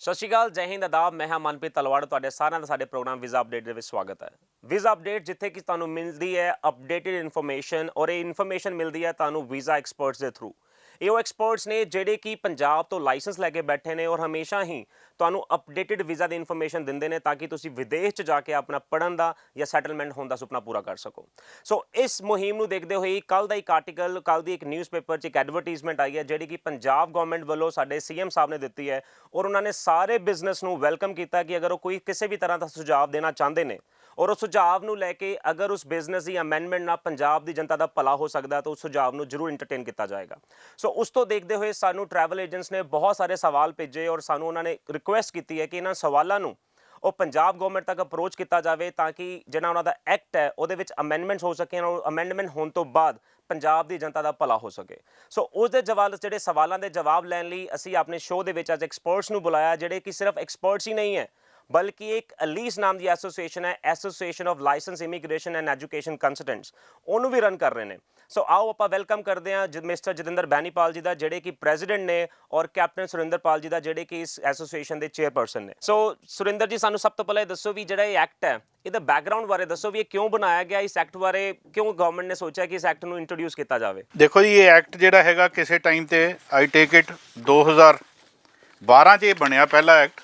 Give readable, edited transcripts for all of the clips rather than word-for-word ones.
ਸਤਿ ਸ਼੍ਰੀ ਅਕਾਲ, ਜੈ ਹਿੰਦ, ਆਦਾਬ। ਮੈਂ ਹਾਂ ਮਨਪ੍ਰੀਤ ਤਲਵਾੜ। ਤੁਹਾਡੇ ਸਾਰਿਆਂ ਦਾ ਸਾਡੇ ਪ੍ਰੋਗਰਾਮ ਵੀਜ਼ਾ ਅਪਡੇਟ ਦੇ ਵਿੱਚ ਸਵਾਗਤ ਹੈ। ਵੀਜ਼ਾ ਅਪਡੇਟ ਜਿੱਥੇ ਕਿ ਤੁਹਾਨੂੰ ਮਿਲਦੀ ਹੈ ਅਪਡੇਟਡ ਇਨਫੋਰਮੇਸ਼ਨ, ਔਰ ਇਹ ਇਨਫੋਰਮੇਸ਼ਨ ਮਿਲਦੀ ਹੈ ਤੁਹਾਨੂੰ ਵੀਜ਼ਾ ਐਕਸਪਰਟਸ ਦੇ ਥਰੂ। ਇਹ ਉਹ ਐਕਸਪਰਟਸ ਨੇ ਜਿਹੜੇ ਕਿ ਪੰਜਾਬ ਤੋਂ ਲਾਇਸੈਂਸ ਲੈ ਕੇ ਬੈਠੇ ਨੇ ਔਰ ਹਮੇਸ਼ਾ ਹੀ ਤੁਹਾਨੂੰ ਅਪਡੇਟਡ ਵੀਜ਼ਾ ਦੀ ਇਨਫੋਰਮੇਸ਼ਨ ਦਿੰਦੇ ਨੇ ਤਾਂ ਕਿ ਤੁਸੀਂ ਵਿਦੇਸ਼ 'ਚ ਜਾ ਕੇ ਆਪਣਾ ਪੜ੍ਹਨ ਦਾ ਜਾਂ ਸੈਟਲਮੈਂਟ ਹੋਣ ਦਾ ਸੁਪਨਾ ਪੂਰਾ ਕਰ ਸਕੋ। ਸੋ ਇਸ ਮੁਹਿੰਮ ਨੂੰ ਦੇਖਦੇ ਹੋਏ ਕੱਲ੍ਹ ਦਾ ਇੱਕ ਆਰਟੀਕਲ, ਕੱਲ੍ਹ ਦੀ ਇੱਕ ਨਿਊਜ਼ਪੇਪਰ 'ਚ ਇੱਕ ਐਡਵਰਟੀਜ਼ਮੈਂਟ ਆਈ ਹੈ ਜਿਹੜੀ ਕਿ ਪੰਜਾਬ ਗੌਰਮੈਂਟ ਵੱਲੋਂ ਸਾਡੇ CM ਸਾਹਿਬ ਨੇ ਦਿੱਤੀ ਹੈ, ਔਰ ਉਹਨਾਂ ਨੇ ਸਾਰੇ ਬਿਜ਼ਨਸ ਨੂੰ ਵੈਲਕਮ ਕੀਤਾ ਕਿ ਅਗਰ ਉਹ ਕੋਈ ਕਿਸੇ ਵੀ ਤਰ੍ਹਾਂ ਦਾ ਸੁਝਾਅ ਦੇਣਾ ਚਾਹੁੰਦੇ ਨੇ ਔਰ ਉਸ ਸੁਝਾਅ ਨੂੰ ਲੈ ਕੇ ਅਗਰ ਉਸ ਬਿਜ਼ਨਸ ਦੀ ਅਮੈਂਡਮੈਂਟ ਨਾਲ ਪੰਜਾਬ ਦੀ ਜਨਤਾ ਦਾ ਭਲਾ ਹੋ ਸਕਦਾ ਤਾਂ ਉਸ ਸੁਝਾਅ ਨੂੰ ਜ਼ਰੂਰ ਇੰਟਰਟੇਨ ਕੀਤਾ ਜਾਏਗਾ। ਸੋ ਉਸ ਤੋਂ ਦੇਖਦੇ ਹੋਏ ਸਾਨੂੰ ਟਰੈਵਲ ਏਜੰਟਸ ਨੇ ਬਹੁਤ ਸਾਰੇ ਸਵਾਲ ਭੇਜੇ ਔਰ ਸਾਨੂੰ ਉਹਨਾਂ ਨੇ ਰਿਕੁਐਸਟ ਕੀਤੀ ਹੈ ਕਿ ਇਹਨਾਂ ਸਵਾਲਾਂ ਨੂੰ ਉਹ ਪੰਜਾਬ ਗੌਰਮੈਂਟ ਤੱਕ ਅਪਰੋਚ ਕੀਤਾ ਜਾਵੇ ਤਾਂ ਕਿ ਜਿਹੜਾ ਉਹਨਾਂ ਦਾ ਐਕਟ ਹੈ ਉਹਦੇ ਵਿੱਚ ਅਮੈਂਡਮੈਂਟਸ ਹੋ ਸਕਣ ਔਰ ਅਮੈਂਡਮੈਂਟ ਹੋਣ ਤੋਂ ਬਾਅਦ ਪੰਜਾਬ ਦੀ ਜਨਤਾ ਦਾ ਭਲਾ ਹੋ ਸਕੇ। ਸੋ ਉਸ ਦੇ ਜਵਾਬ, ਜਿਹੜੇ ਸਵਾਲਾਂ ਦੇ ਜਵਾਬ ਲੈਣ ਲਈ ਅਸੀਂ ਆਪਣੇ ਸ਼ੋਅ ਦੇ ਵਿੱਚ ਅੱਜ ਐਕਸਪਰਟਸ ਨੂੰ ਬੁਲਾਇਆ ਜਿਹੜੇ ਕਿ ਸਿਰਫ ਐਕਸਪਰਟਸ ਹੀ ਨਹੀਂ ਹੈ ਬਲਕਿ ਇੱਕ ਅਲੀਸ ਨਾਮ ਦੀ ਐਸੋਸੀਏਸ਼ਨ ਹੈ, association of license immigration and education consultants, ਉਹਨੂੰ ਵੀ ਰਨ ਕਰ ਰਹੇ ਨੇ। ਸੋ ਆਓ ਆਪਾਂ ਵੈਲਕਮ ਕਰਦੇ ਹਾਂ ਮਿਸਟਰ ਜਤਿੰਦਰ ਬੈਨੀਪਾਲ ਜੀ ਦਾ ਜਿਹੜੇ ਕਿ ਪ੍ਰੈਜ਼ੀਡੈਂਟ ਨੇ ਔਰ ਕੈਪਟਨ ਸੁਰਿੰਦਰਪਾਲ ਜੀ ਦਾ ਜਿਹੜੇ ਕਿ ਇਸ ਐਸੋਸੀਏਸ਼ਨ ਦੇ ਚੇਅਰਪਰਸਨ ਨੇ। ਸੋ ਸੁਰਿੰਦਰ ਜੀ, ਸਾਨੂੰ ਸਭ ਤੋਂ ਪਹਿਲਾਂ ਇਹ ਦੱਸੋ ਵੀ ਜਿਹੜਾ ਇਹ ਐਕਟ ਹੈ ਇਹਦਾ ਬੈਕਗਰਾਉਂਡ ਬਾਰੇ ਦੱਸੋ ਵੀ ਇਹ ਕਿਉਂ ਬਣਾਇਆ ਗਿਆ, ਇਸ ਐਕਟ ਬਾਰੇ ਕਿਉਂ ਗਵਰਨਮੈਂਟ ਨੇ ਸੋਚਿਆ ਕਿ ਇਸ ਐਕਟ ਨੂੰ ਇੰਟਰੋਡਿਊਸ ਕੀਤਾ ਜਾਵੇ। ਦੇਖੋ ਜੀ, ਇਹ ਐਕਟ ਜਿਹੜਾ ਹੈਗਾ ਕਿਸੇ ਟਾਈਮ ਤੇ ਆਈ ਟੇਕ ਇਟ 2012 'ਚ ਇਹ ਬਣਿਆ ਪਹਿਲਾ ਐਕਟ,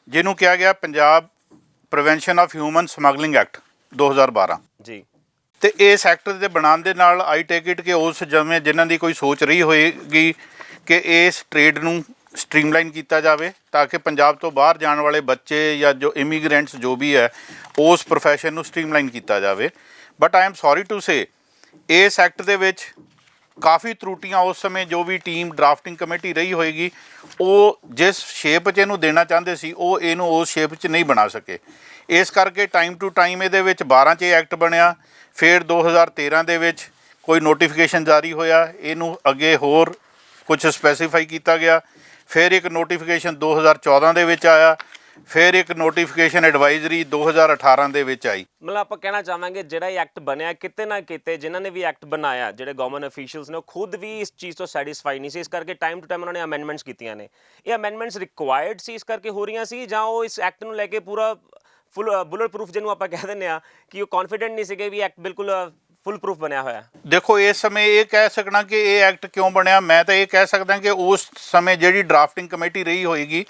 ਜਿਹਨੂੰ ਕਿਹਾ ਗਿਆ Punjab prevention of human smuggling act 2012 ਜੀ। ਤੇ ਇਸ ਐਕਟ ਦੇ ਬਣਾਉਣ ਦੇ ਨਾਲ ਆਈ ਟੇਕ ਇਟ ਕਿ ਉਸ ਜਿਵੇਂ ਜਿਨ੍ਹਾਂ ਦੀ ਕੋਈ ਸੋਚ ਰਹੀ ਹੋਏਗੀ ਕਿ ਇਸ ਟ੍ਰੇਡ ਨੂੰ ਸਟ੍ਰੀਮਲਾਈਨ ਕੀਤਾ ਜਾਵੇ ਤਾਂ ਕਿ ਪੰਜਾਬ ਤੋਂ ਬਾਹਰ ਜਾਣ ਵਾਲੇ ਬੱਚੇ ਜਾਂ ਜੋ ਇਮੀਗ੍ਰੈਂਟਸ ਜੋ ਵੀ ਹੈ ਉਸ ਪ੍ਰੋਫੈਸ਼ਨ ਨੂੰ ਸਟ੍ਰੀਮਲਾਈਨ ਕੀਤਾ ਜਾਵੇ। But I am sorry to say ਇਸ ਐਕਟ ਦੇ ਵਿੱਚ ਕਾਫੀ ਤਰੁੱਟੀਆਂ ਉਸ ਸਮੇਂ ਜੋ ਵੀ ਟੀਮ ਡਰਾਫਟਿੰਗ ਕਮੇਟੀ ਰਹੀ ਹੋਏਗੀ ਉਹ ਜਿਸ ਸ਼ੇਪ 'ਚ ਇਹਨੂੰ ਦੇਣਾ ਚਾਹੁੰਦੇ ਸੀ ਉਹ ਇਹਨੂੰ ਉਸ ਸ਼ੇਪ 'ਚ ਨਹੀਂ ਬਣਾ ਸਕੇ। ਇਸ ਕਰਕੇ ਟਾਈਮ ਟੂ ਟਾਈਮ ਇਹਦੇ ਵਿੱਚ 12 'ਚ ਇਹ ਐਕਟ ਬਣਿਆ, ਫਿਰ 2013 ਦੇ ਵਿੱਚ ਕੋਈ ਨੋਟੀਫਿਕੇਸ਼ਨ ਜਾਰੀ ਹੋਇਆ, ਇਹਨੂੰ ਅੱਗੇ ਹੋਰ ਕੁਝ ਸਪੈਸੀਫਾਈ ਕੀਤਾ ਗਿਆ, ਫਿਰ ਇੱਕ ਨੋਟੀਫਿਕੇਸ਼ਨ 2014 ਦੇ ਵਿੱਚ ਆਇਆ, ਫਿਰ ਇੱਕ ਨੋਟੀਫਿਕੇਸ਼ਨ ਐਡਵਾਈਜ਼ਰੀ 2018 ਦੇ ਵਿੱਚ ਆਈ। ਮਤਲਬ ਆਪਾਂ ਕਹਿਣਾ ਚਾਹਾਂਗੇ ਜਿਹੜਾ ਇਹ ਐਕਟ ਬਣਿਆ ਕਿਤੇ ਨਾ ਕਿਤੇ ਜਿਨ੍ਹਾਂ ਨੇ ਵੀ ਐਕਟ ਬਣਾਇਆ, ਜਿਹੜੇ ਗਵਰਨਮੈਂਟ ਅਫੀਸ਼ੀਅਲਸ ਨੇ, ਉਹ ਖੁਦ ਵੀ ਇਸ ਚੀਜ਼ ਤੋਂ ਸੈਟੀਸਫਾਈ ਨਹੀਂ ਸੀ, ਇਸ ਕਰਕੇ ਟਾਈਮ ਟੂ ਟਾਈਮ ਉਹਨਾਂ ਨੇ ਅਮੈਂਡਮੈਂਟਸ ਕੀਤੀਆਂ ਨੇ। ਇਹ ਅਮੈਂਡਮੈਂਟਸ ਰਿਕੁਆਇਰਡ ਸੀ ਇਸ ਕਰਕੇ ਹੋ ਰਹੀਆਂ ਸੀ, ਜਾਂ ਉਹ ਇਸ ਐਕਟ ਨੂੰ ਲੈ ਕੇ ਪੂਰਾ ਬੁਲਟ ਪ੍ਰੂਫ ਜਿਹਨੂੰ ਆਪਾਂ ਕਹਿ ਦਿੰਦੇ ਹਾਂ ਕਿ ਉਹ ਕੌਨਫੀਡੈਂਟ ਨਹੀਂ ਸੀਗੇ ਵੀ ਐਕਟ ਬਿਲਕੁਲ ਫੁੱਲ ਪ੍ਰੂਫ ਬਣਿਆ ਹੋਇਆ। ਦੇਖੋ, ਇਸ ਸਮੇਂ ਇਹ ਕਹਿ ਸਕਣਾ ਕਿ ਇਹ ਐਕਟ ਕਿਉਂ ਬਣਿਆ, ਮੈਂ ਤਾਂ ਇਹ ਕਹਿ ਸਕਦਾ ਕਿ ਉਸ ਸਮੇਂ ਜਿਹੜੀ ਡਰਾਫਟਿੰਗ ਕਮੇਟੀ ਰਹੀ ਹੋਏਗੀ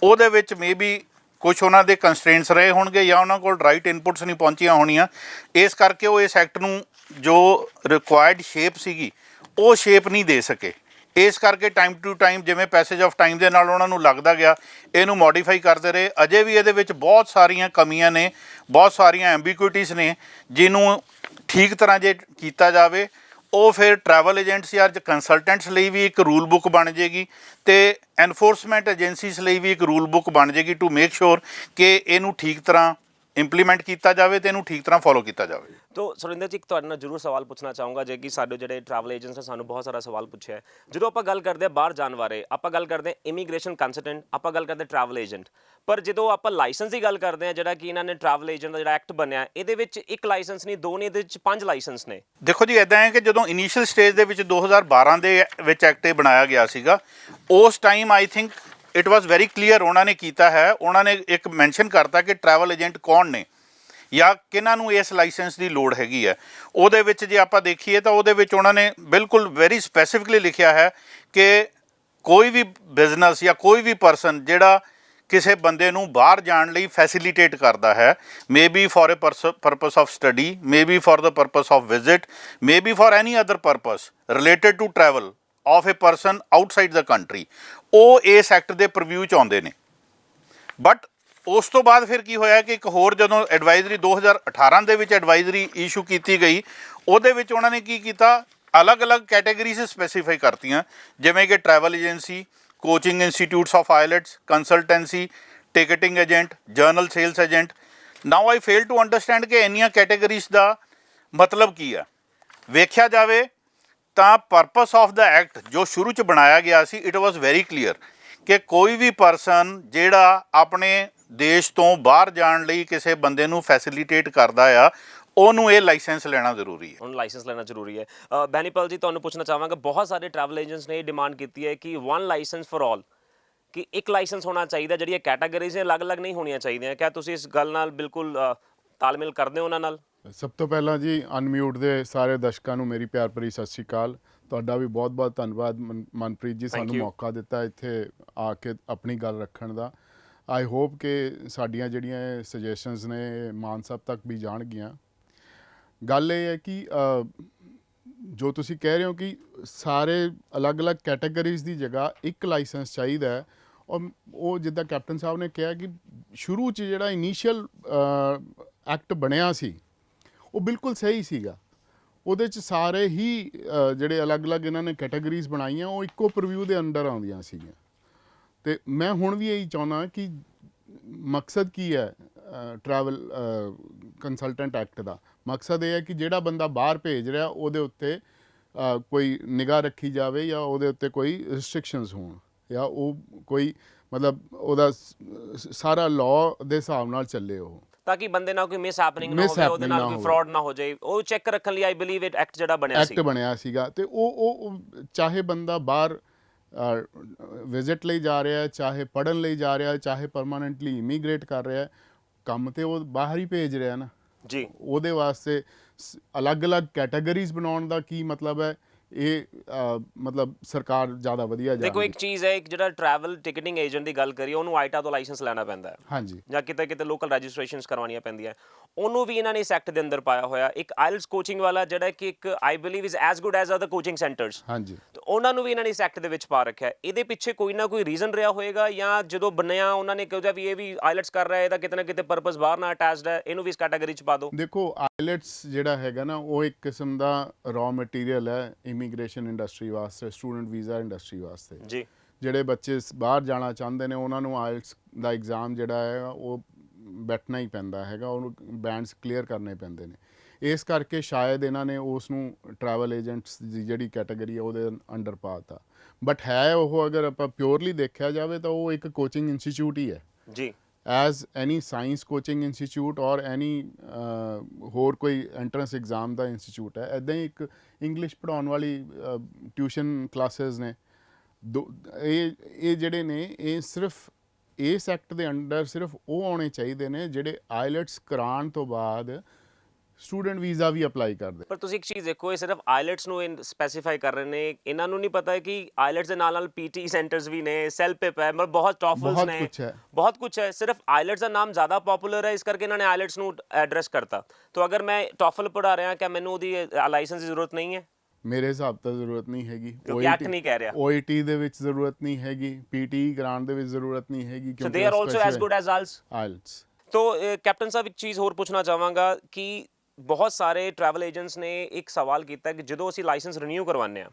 ਉਹਦੇ ਵਿੱਚ ਮੇਬੀ ਕੁਛ ਉਹਨਾਂ ਦੇ ਕੰਸਟ੍ਰੇਂਟਸ ਰਹੇ ਹੋਣਗੇ ਜਾਂ ਉਹਨਾਂ ਕੋਲ ਰਾਈਟ ਇਨਪੁਟਸ ਨਹੀਂ ਪਹੁੰਚੀਆਂ ਹੋਣੀਆਂ, ਇਸ ਕਰਕੇ ਉਹ ਇਸ ਐਕਟ ਨੂੰ ਜੋ ਰਿਕੁਆਇਰਡ ਸ਼ੇਪ ਸੀਗੀ ਉਹ ਸ਼ੇਪ ਨਹੀਂ ਦੇ ਸਕੇ। ਇਸ ਕਰਕੇ ਟਾਈਮ ਟੂ ਟਾਈਮ ਜਿਵੇਂ ਪੈਸੇਜ ਆਫ ਟਾਈਮ ਦੇ ਨਾਲ ਉਹਨਾਂ ਨੂੰ ਲੱਗਦਾ ਗਿਆ ਇਹਨੂੰ ਮੋਡੀਫਾਈ ਕਰਦੇ ਰਹੇ। ਅਜੇ ਵੀ ਇਹਦੇ ਵਿੱਚ ਬਹੁਤ ਸਾਰੀਆਂ ਕਮੀਆਂ ਨੇ, ਬਹੁਤ ਸਾਰੀਆਂ ਐਂਬੀਗੁਇਟੀਜ਼ ਨੇ, ਜਿਹਨੂੰ ਠੀਕ ਤਰ੍ਹਾਂ ਜੇ ਕੀਤਾ ਜਾਵੇ ਉਹ ਫਿਰ ਟਰੈਵਲ ਏਜੰਟਸ ਜਾਂ ਕੰਸਲਟੈਂਟਸ ਲਈ ਵੀ ਇੱਕ ਰੂਲ ਬੁੱਕ ਬਣ ਜਾਏਗੀ ਅਤੇ ਐਨਫੋਰਸਮੈਂਟ ਏਜੰਸੀਜ਼ ਲਈ ਵੀ ਇੱਕ ਰੂਲ ਬੁੱਕ ਬਣ ਜਾਏਗੀ ਟੂ ਮੇਕ ਸ਼ੋਰ ਕਿ ਇਹਨੂੰ ਠੀਕ ਤਰ੍ਹਾਂ ਇੰਪਲੀਮੈਂਟ ਕੀਤਾ ਜਾਵੇ ਅਤੇ ਇਹਨੂੰ ਠੀਕ ਤਰ੍ਹਾਂ ਫੋਲੋ ਕੀਤਾ ਜਾਵੇ। ਤੋ ਸੁਰਿੰਦਰ ਜੀ, ਇੱਕ ਤੁਹਾਡੇ ਨਾਲ ਜ਼ਰੂਰ ਸਵਾਲ ਪੁੱਛਣਾ ਚਾਹੂੰਗਾ ਜੇ ਕਿ ਸਾਡੇ ਜਿਹੜੇ ਟਰੈਵਲ ਏਜੰਟਸ ਨੇ ਸਾਨੂੰ ਬਹੁਤ ਸਾਰਾ ਸਵਾਲ ਪੁੱਛਿਆ ਹੈ। ਜਦੋਂ ਆਪਾਂ ਗੱਲ ਕਰਦੇ ਹਾਂ ਬਾਹਰ ਜਾਣ ਬਾਰੇ, ਆਪਾਂ ਗੱਲ ਕਰਦੇ ਹਾਂ ਇਮੀਗ੍ਰੇਸ਼ਨ ਕੰਸਲਟੈਂਟ, ਆਪਾਂ ਗੱਲ ਕਰਦੇ ਟਰੈਵਲ ਏਜੰਟ, ਪਰ ਜਦੋਂ ਆਪਾਂ ਲਾਇਸੈਂਸ ਦੀ ਗੱਲ ਕਰਦੇ ਹਾਂ ਜਿਹੜਾ ਕਿ ਇਹਨਾਂ ਨੇ ਟਰੈਵਲ ਏਜੰਟ ਦਾ ਜਿਹੜਾ ਐਕਟ ਬਣਿਆ ਇਹਦੇ ਵਿੱਚ ਇੱਕ ਲਾਇਸੈਂਸ ਨਹੀਂ, ਦੋ ਨਹੀਂ, ਇਹਦੇ ਵਿੱਚ 5 ਲਾਇਸੈਂਸ ਨੇ। ਦੇਖੋ ਜੀ, ਇੱਦਾਂ ਹੈ ਕਿ ਜਦੋਂ ਇਨੀਸ਼ੀਅਲ ਸਟੇਜ ਦੇ ਵਿੱਚ 2012 ਦੇ ਵਿੱਚ ਐਕਟ ਇਹ ਬਣਾਇਆ ਗਿਆ ਸੀਗਾ, ਉਸ time I think it was very clear ਉਹਨਾਂ ਨੇ ਕੀਤਾ ਹੈ, ਉਹਨਾਂ ਨੇ ਇੱਕ ਮੈਂਸ਼ਨ ਕਰਤਾ ਕਿ ਟਰੈਵਲ ਏਜੰਟ ਕੌਣ ਨੇ ਜਾਂ ਕਿਹਨਾਂ ਨੂੰ ਇਸ ਲਾਇਸੈਂਸ ਦੀ ਲੋੜ ਹੈਗੀ ਹੈ। ਉਹਦੇ ਵਿੱਚ ਜੇ ਆਪਾਂ ਦੇਖੀਏ ਤਾਂ ਉਹਦੇ ਵਿੱਚ ਉਹਨਾਂ ਨੇ ਬਿਲਕੁਲ ਵੈਰੀ ਸਪੈਸੀਫਿਕਲੀ ਲਿਖਿਆ ਹੈ ਕਿ ਕੋਈ ਵੀ ਬਿਜ਼ਨਸ ਜਾਂ ਕੋਈ ਵੀ ਪਰਸਨ ਜਿਹੜਾ ਕਿਸੇ ਬੰਦੇ ਨੂੰ ਬਾਹਰ ਜਾਣ ਲਈ ਫੈਸਿਲੀਟੇਟ ਕਰਦਾ ਹੈ, maybe for a purpose of study, maybe for the purpose of visit, maybe for any other purpose related to travel of a person outside the country, ਉਹ ਇਸ ਐਕਟ ਦੇ ਪ੍ਰਵਿਊ 'ਚ ਆਉਂਦੇ ਨੇ। But ਉਸ ਤੋਂ ਬਾਅਦ ਫਿਰ ਕੀ ਹੋਇਆ ਕਿ ਇੱਕ ਹੋਰ ਜਦੋਂ ਐਡਵਾਈਜ਼ਰੀ 2018 ਦੇ ਵਿੱਚ ਐਡਵਾਈਜ਼ਰੀ ਇਸ਼ੂ ਕੀਤੀ ਗਈ, ਉਹਦੇ ਵਿੱਚ ਉਹਨਾਂ ਨੇ ਕੀ ਕੀਤਾ, ਅਲੱਗ-ਅਲੱਗ ਕੈਟੇਗਰੀਜ਼ ਸਪੈਸੀਫਾਈ ਕਰਤੀਆਂ, ਜਿਵੇਂ ਕਿ travel agency, coaching institutes of IELTS, consultancy, ticketing agent, general sales agent. Now I fail to understand ਕਿ ਇੰਨੀਆਂ ਕੈਟੇਗਰੀਜ਼ ਦਾ ਮਤਲਬ ਕੀ ਆ। ਵੇਖਿਆ ਜਾਵੇ ਤਾਂ ਪਰਪਸ ਆਫ ਦਾ ਐਕਟ ਜੋ ਸ਼ੁਰੂ 'ਚ ਬਣਾਇਆ ਗਿਆ ਸੀ, ਇਟ ਵਾਜ਼ ਵੈਰੀ ਕਲੀਅਰ ਕਿ ਕੋਈ ਵੀ ਪਰਸਨ ਜਿਹੜਾ ਆਪਣੇ ਦੇਸ਼ ਤੋਂ ਬਾਹਰ ਜਾਣ ਲਈ ਕਿਸੇ ਬੰਦੇ ਨੂੰ ਫੈਸਿਲੀਟੇਟ ਕਰਦਾ ਆ ਉਹਨੂੰ ਇਹ ਲਾਇਸੈਂਸ ਲੈਣਾ ਜ਼ਰੂਰੀ ਹੈ। ਉਹਨੂੰ ਲਾਇਸੈਂਸ ਲੈਣਾ ਜ਼ਰੂਰੀ ਹੈ। ਬੈਨੀਪਾਲ ਜੀ, ਤੁਹਾਨੂੰ ਪੁੱਛਣਾ ਚਾਹਾਂਗਾ, ਬਹੁਤ ਸਾਰੇ ਟਰੈਵਲ ਏਜੰਟਸ ਨੇ ਇਹ ਡਿਮਾਂਡ ਕੀਤੀ ਹੈ ਕਿ 1 ਲਾਇਸੈਂਸ ਫॉर ਆਲ, ਕਿ ਇੱਕ ਲਾਇਸੈਂਸ ਹੋਣਾ ਚਾਹੀਦਾ, ਜਿਹੜੀਆਂ ਕੈਟਾਗਰੀਜ਼ ਨੇ ਅਲੱਗ-ਅਲੱਗ ਨਹੀਂ ਹੋਣੀਆਂ ਚਾਹੀਦੀਆਂ। ਕਿਆ ਤੁਸੀਂ ਇਸ ਗੱਲ ਨਾਲ ਬਿਲਕੁਲ ਤਾਲਮੇਲ ਕਰਦੇ ਹੋ ਉਹਨਾਂ ਨਾਲ? ਸਭ ਤੋਂ ਪਹਿਲਾਂ ਜੀ ਅਨਮਿਊਟ ਦੇ ਸਾਰੇ ਦਰਸ਼ਕਾਂ ਨੂੰ ਮੇਰੀ ਪਿਆਰ ਭਰੀ ਸਤਿ ਸ਼੍ਰੀ ਅਕਾਲ। ਤੁਹਾਡਾ ਵੀ ਬਹੁਤ-ਬਹੁਤ ਧੰਨਵਾਦ ਮਨਪ੍ਰੀਤ ਜੀ, ਸਾਨੂੰ you. ਮੌਕਾ ਦਿੱਤਾ ਇੱਥੇ ਆ ਕੇ ਆਪਣੀ ਗੱਲ ਰੱਖਣ ਦਾ। ਆਈ ਹੋਪ ਕਿ ਸਾਡੀਆਂ ਜਿਹੜੀਆਂ ਸੁਜੈਸ਼ਨਸ ਨੇ ਮਾਨ ਸਾਹਿਬ ਤੱਕ ਵੀ ਜਾਣਗੀਆਂ। ਗੱਲ ਇਹ ਹੈ ਕਿ ਜੋ ਤੁਸੀਂ ਕਹਿ ਰਹੇ ਹੋ ਕਿ ਸਾਰੇ ਅਲੱਗ-ਅਲੱਗ ਕੈਟਾਗਰੀਜ਼ ਦੀ ਜਗ੍ਹਾ ਇੱਕ ਲਾਇਸੈਂਸ ਚਾਹੀਦਾ ਹੈ, ਔਰ ਉਹ ਜਿੱਦਾਂ ਕੈਪਟਨ ਸਾਹਿਬ ਨੇ ਕਿਹਾ ਕਿ ਸ਼ੁਰੂ 'ਚ ਜਿਹੜਾ ਇਨੀਸ਼ੀਅਲ ਐਕਟ ਬਣਿਆ ਸੀ ਉਹ ਬਿਲਕੁਲ ਸਹੀ ਸੀਗਾ। ਉਹਦੇ 'ਚ ਸਾਰੇ ਹੀ ਜਿਹੜੇ ਅਲੱਗ-ਅਲੱਗ ਇਹਨਾਂ ਨੇ ਕੈਟਾਗਰੀਜ਼ ਬਣਾਈਆਂ ਉਹ ਇੱਕੋ ਪ੍ਰਵਿਊ ਦੇ ਅੰਡਰ ਆਉਂਦੀਆਂ ਸੀਗੀਆਂ। ਅਤੇ ਮੈਂ ਹੁਣ ਵੀ ਇਹੀ ਚਾਹੁੰਦਾ ਕਿ ਮਕਸਦ ਕੀ ਹੈ ਟਰੈਵਲ ਕੰਸਲਟੈਂਟ ਐਕਟ ਦਾ? ਮਕਸਦ ਇਹ ਹੈ ਕਿ ਜਿਹੜਾ ਬੰਦਾ ਬਾਹਰ ਭੇਜ ਰਿਹਾ ਉਹਦੇ ਉੱਤੇ ਕੋਈ ਨਿਗਾਹ ਰੱਖੀ ਜਾਵੇ, ਜਾਂ ਉਹਦੇ ਉੱਤੇ ਕੋਈ ਰਿਸਟ੍ਰਿਕਸ਼ਨਸ ਹੋਣ, ਜਾਂ ਉਹ ਕੋਈ ਮਤਲਬ ਉਹਦਾ ਸਾਰਾ ਲਾਅ ਦੇ ਹਿਸਾਬ ਨਾਲ ਚੱਲੇ ਉਹ, ਤਾਂ ਕਿ ਬੰਦੇ ਨਾਲ ਕੋਈ ਮਿਸ ਹੈਪਨਿੰਗ ਨਾ ਹੋਵੇ, ਉਹਦੇ ਨਾਲ ਕੋਈ ਫਰਾਡ ਨਾ ਹੋ ਜਾਏ। ਉਹ ਚੈੱਕ ਰੱਖਣ ਲਈ ਆਈ ਬਿਲੀਵ ਇਟ ਐਕਟ ਜਿਹੜਾ ਬਣਿਆ ਸੀਗਾ। ਅਤੇ ਉਹ ਚਾਹੇ ਬੰਦਾ ਬਾਹਰ ਵਿਜ਼ਿਟ ਲਈ ਜਾ ਰਿਹਾ, ਚਾਹੇ ਪੜ੍ਹਨ ਲਈ ਜਾ ਰਿਹਾ, ਚਾਹੇ ਪਰਮਾਨੈਂਟਲੀ ਇਮੀਗ੍ਰੇਟ ਕਰ ਰਿਹਾ, ਕੰਮ ਤੇ ਉਹ ਬਾਹਰ ਹੀ ਭੇਜ ਰਿਹਾ ਨਾ ਜੀ। ਉਹਦੇ ਵਾਸਤੇ ਅਲੱਗ-ਅਲੱਗ ਕੈਟਾਗਰੀਜ਼ ਬਣਾਉਣ ਦਾ ਕੀ ਮਤਲਬ ਹੈ? ਇਹ ਮਤਲਬ ਸਰਕਾਰ ਜ਼ਿਆਦਾ ਵਧੀਆ ਜਾਣਦੀ। ਦੇਖੋ ਇੱਕ ਚੀਜ਼ ਹੈ, ਇੱਕ ਜਿਹੜਾ ਟਰੈਵਲ ਟਿਕਟਿੰਗ ਏਜੰਟ ਦੀ ਗੱਲ ਕਰੀਏ, ਉਹਨੂੰ ਆਈਟਾ ਤੋਂ ਲਾਇਸੈਂਸ ਲੈਣਾ ਪੈਂਦਾ ਹੈ। ਹਾਂਜੀ। ਜਾਂ ਕਿਤੇ ਕਿਤੇ ਲੋਕਲ ਰਜਿਸਟ੍ਰੇਸ਼ਨਸ ਕਰਵਾਉਣੀਆਂ ਪੈਂਦੀਆਂ, ਉਹਨੂੰ ਵੀ ਇਹਨਾਂ ਨੇ ਇਸ ਐਕਟ ਦੇ ਅੰਦਰ ਪਾਇਆ ਹੋਇਆ। ਇੱਕ ਆਇਲਟਸ ਕੋਚਿੰਗ ਵਾਲਾ ਜਿਹੜਾ ਕਿ ਇੱਕ I believe is as good as other coaching centres, ਹਾਂਜੀ, ਤੇ ਉਹਨਾਂ ਨੂੰ ਵੀ ਇਹਨਾਂ ਨੇ ਇਸ ਐਕਟ ਦੇ ਵਿੱਚ ਪਾ ਰੱਖਿਆ। ਇਹਦੇ ਪਿੱਛੇ ਕੋਈ ਨਾ ਕੋਈ ਰੀਜ਼ਨ ਰਿਹਾ ਹੋਏਗਾ, ਜਾਂ ਜਦੋਂ ਬਣਿਆ ਉਹਨਾਂ ਨੇ ਕਿਹਾ ਵੀ ਇਹ ਵੀ ਆਇਲਟਸ ਕਰ ਰਿਹਾ, ਇਹਦਾ ਕਿਤੇ ਨਾ ਕਿਤੇ ਪਰਪਸ ਬਾਹਰ ਨਾਲ ਅਟੈਚਡ ਹੈ, ਇਹਨੂੰ ਵੀ ਇਸ ਕੈਟਾਗਰੀ 'ਚ ਪਾ ਦਿਓ। ਦੇਖੋ ਆਇਲਟਸ ਜਿਹੜਾ ਹੈਗਾ ਨਾ ਉਹ ਇੱਕ ਕਿਸਮ ਦਾ ਰॉ ਮਟੀਰੀਅਲ ਹੈ ਇਮੀਗ੍ਰੇਸ਼ਨ ਇੰਡਸਟਰੀ ਵਾਸਤੇ, ਸਟੂਡੈਂਟ ਵੀਜ਼ਾ ਇੰਡਸਟਰੀ ਵਾਸਤੇ। ਜੀ। ਜਿਹੜੇ ਬੱਚੇ ਬਾਹਰ ਜਾਣਾ ਚਾਹੁੰਦੇ ਨੇ ਉਹਨਾਂ ਨੂੰ ਆਇਲਟਸ ਦਾ ਐਗਜ਼ਾਮ ਜਿਹੜਾ ਹੈ ਉਹ ਬੈਠਣਾ ਹੀ ਪੈਂਦਾ ਹੈਗਾ, ਉਹਨੂੰ ਬੈਂਡਸ ਕਲੀਅਰ ਕਰਨੇ ਪੈਂਦੇ ਨੇ। ਇਸ ਕਰਕੇ ਸ਼ਾਇਦ ਇਹਨਾਂ ਨੇ ਉਸ ਨੂੰ ਟਰੈਵਲ ਏਜੰਟਸ ਦੀ ਜਿਹੜੀ ਕੈਟਾਗਰੀ ਹੈ ਉਹਦੇ ਅੰਡਰ ਪਾਤਾ। ਬਟ ਹੈ ਉਹ, ਅਗਰ ਆਪਾਂ ਪਿਓਰਲੀ ਦੇਖਿਆ ਜਾਵੇ ਤਾਂ ਉਹ ਇੱਕ ਕੋਚਿੰਗ ਇੰਸਟੀਚਿਊਟ ਹੀ ਹੈ ਜੀ, ਐਜ਼ ਐਨੀ ਸਾਇੰਸ ਕੋਚਿੰਗ ਇੰਸਟੀਚਿਊਟ ਔਰ ਐਨੀ ਹੋਰ ਕੋਈ ਐਂਟਰੈਂਸ ਐਗਜ਼ਾਮ ਦਾ ਇੰਸਟੀਚਿਊਟ ਹੈ। ਇੱਦਾਂ ਹੀ ਇੱਕ ਇੰਗਲਿਸ਼ ਪੜ੍ਹਾਉਣ ਵਾਲੀ ਟਿਊਸ਼ਨ ਕਲਾਸਿਸ ਨੇ। ਇਹ ਜਿਹੜੇ ਨੇ ਇਹ ਸਿਰਫ ਇਸ ਐਕਟ ਦੇ ਅੰਡਰ ਸਿਰਫ ਉਹ ਆਉਣੇ ਚਾਹੀਦੇ ਨੇ ਜਿਹੜੇ ਆਇਲਟਸ ਕਰਾਉਣ ਤੋਂ ਬਾਅਦ ਸਟੂਡੈਂਟ ਵੀਜ਼ਾ ਵੀ ਅਪਲਾਈ ਕਰਦੇ। ਪਰ ਤੁਸੀਂ ਇੱਕ ਚੀਜ਼ ਦੇਖੋ, ਇਹ ਸਿਰਫ ਆਇਲਟਸ ਨੂੰ ਸਪੈਸੀਫਾਈ ਕਰ ਰਹੇ ਨੇ, ਇਹਨਾਂ ਨੂੰ ਨਹੀਂ ਪਤਾ ਕਿ ਆਇਲਟਸ ਦੇ ਨਾਲ ਨਾਲ ਪੀਟੀ ਸੈਂਟਰਸ ਵੀ ਨੇ, ਸੈਲਪਿਪ ਹੈ, ਮਤਲਬ ਬਹੁਤ ਟੌਫਲਸ ਨੇ, ਬਹੁਤ ਕੁਝ ਹੈ। ਸਿਰਫ ਆਇਲਟਸ ਦਾ ਨਾਮ ਜ਼ਿਆਦਾ ਪਪੂਲਰ ਹੈ, ਇਸ ਕਰਕੇ ਇਹਨਾਂ ਨੇ ਆਇਲਟਸ ਨੂੰ ਐਡਰੈਸ ਕਰਤਾ। ਤਾਂ ਅਗਰ ਮੈਂ ਟੌਫਲ ਪੜ੍ਹਾ ਰਿਹਾ, ਕਿਆ ਮੈਨੂੰ ਉਹਦੀ ਲਾਇਸੈਂਸ ਦੀ ਜ਼ਰੂਰਤ ਨਹੀਂ ਹੈ? ਮੇਰੇ ਹਿਸਾਬ ਤੋਂ ਜ਼ਰੂਰਤ ਨਹੀਂ ਹੈਗੀ। ਕਿਉਂਕਿ ਐਕਟ ਨਹੀਂ ਕਹਿ ਰਿਹਾ। OET ਦੇ ਵਿੱਚ ਜ਼ਰੂਰਤ ਨਹੀਂ ਹੈਗੀ, PTE ਕਰਾਉਣ ਦੇ ਵਿੱਚ ਜ਼ਰੂਰਤ ਨਹੀਂ ਹੈਗੀ, ਕਿਉਂਕਿ they are also as good as IELTS. ਤੋ ਕੈਪਟਨ ਸਾਹਿਬ ਇੱਕ ਚੀਜ਼ ਹੋਰ ਪੁੱਛਣਾ ਚਾਹਾਂਗਾ ਕਿ ਬਹੁਤ ਸਾਰੇ ਟਰੈਵਲ ਏਜੰਟਸ ਨੇ ਇੱਕ ਸਵਾਲ ਕੀਤਾ ਕਿ ਜਦੋਂ ਅਸੀਂ ਲਾਇਸੈਂਸ ਰੀਨਿਊ ਕਰਵਾਉਂਦੇ ਹਾਂ,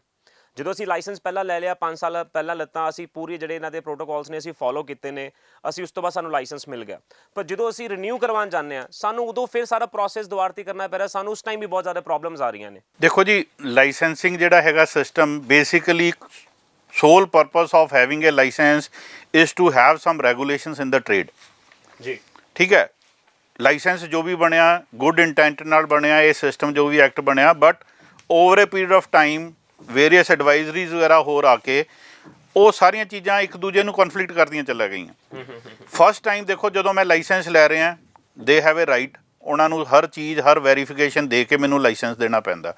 ਜਦੋਂ ਅਸੀਂ ਲਾਇਸੈਂਸ ਪਹਿਲਾਂ ਲੈ ਲਿਆ, 5 ਸਾਲ ਪਹਿਲਾਂ ਲੱਤਾ, ਅਸੀਂ ਪੂਰੇ ਜਿਹੜੇ ਇਹਨਾਂ ਦੇ ਪ੍ਰੋਟੋਕੋਲਸ ਨੇ ਅਸੀਂ ਫੋਲੋ ਕੀਤੇ ਨੇ, ਅਸੀਂ ਉਸ ਤੋਂ ਬਾਅਦ ਸਾਨੂੰ ਲਾਇਸੈਂਸ ਮਿਲ ਗਿਆ। ਪਰ ਜਦੋਂ ਅਸੀਂ ਰੀਨਿਊ ਕਰਵਾਉਣ ਜਾਂਦੇ ਹਾਂ, ਸਾਨੂੰ ਉਦੋਂ ਫਿਰ ਸਾਰਾ ਪ੍ਰੋਸੈਸ ਦੁਬਾਰਾ ਤੋਂ ਕਰਨਾ ਪੈ ਰਿਹਾ, ਸਾਨੂੰ ਉਸ ਟਾਈਮ ਵੀ ਬਹੁਤ ਜ਼ਿਆਦਾ ਪ੍ਰੋਬਲਮਸ ਆ ਰਹੀਆਂ ਨੇ। ਦੇਖੋ ਜੀ, ਲਾਇਸੈਂਸਿੰਗ ਜਿਹੜਾ ਹੈਗਾ system, basically sole purpose of having a license is to have some regulations in the trade. ਜੀ, ਠੀਕ ਹੈ। ਲਾਇਸੈਂਸ ਜੋ ਵੀ ਬਣਿਆ ਗੁੱਡ ਇੰਟੈਂਟ ਨਾਲ ਬਣਿਆ, ਇਹ ਸਿਸਟਮ ਜੋ ਵੀ ਐਕਟ ਬਣਿਆ, but over a period of time various advisories ਵਗੈਰਾ ਹੋਰ ਆ ਕੇ ਉਹ ਸਾਰੀਆਂ ਚੀਜ਼ਾਂ ਇੱਕ ਦੂਜੇ ਨੂੰ ਕਨਫਲਿਕਟ ਕਰਦੀਆਂ ਚੱਲੀਆਂ ਗਈਆਂ। ਫਸਟ ਟਾਈਮ ਦੇਖੋ, ਜਦੋਂ ਮੈਂ ਲਾਇਸੈਂਸ ਲੈ ਰਿਹਾ, ਦੇ ਹੈਵ ਏ ਰਾਈਟ, ਉਹਨਾਂ ਨੂੰ ਹਰ ਚੀਜ਼, ਹਰ ਵੈਰੀਫਿਕੇਸ਼ਨ ਦੇ ਕੇ ਮੈਨੂੰ ਲਾਇਸੈਂਸ ਦੇਣਾ ਪੈਂਦਾ।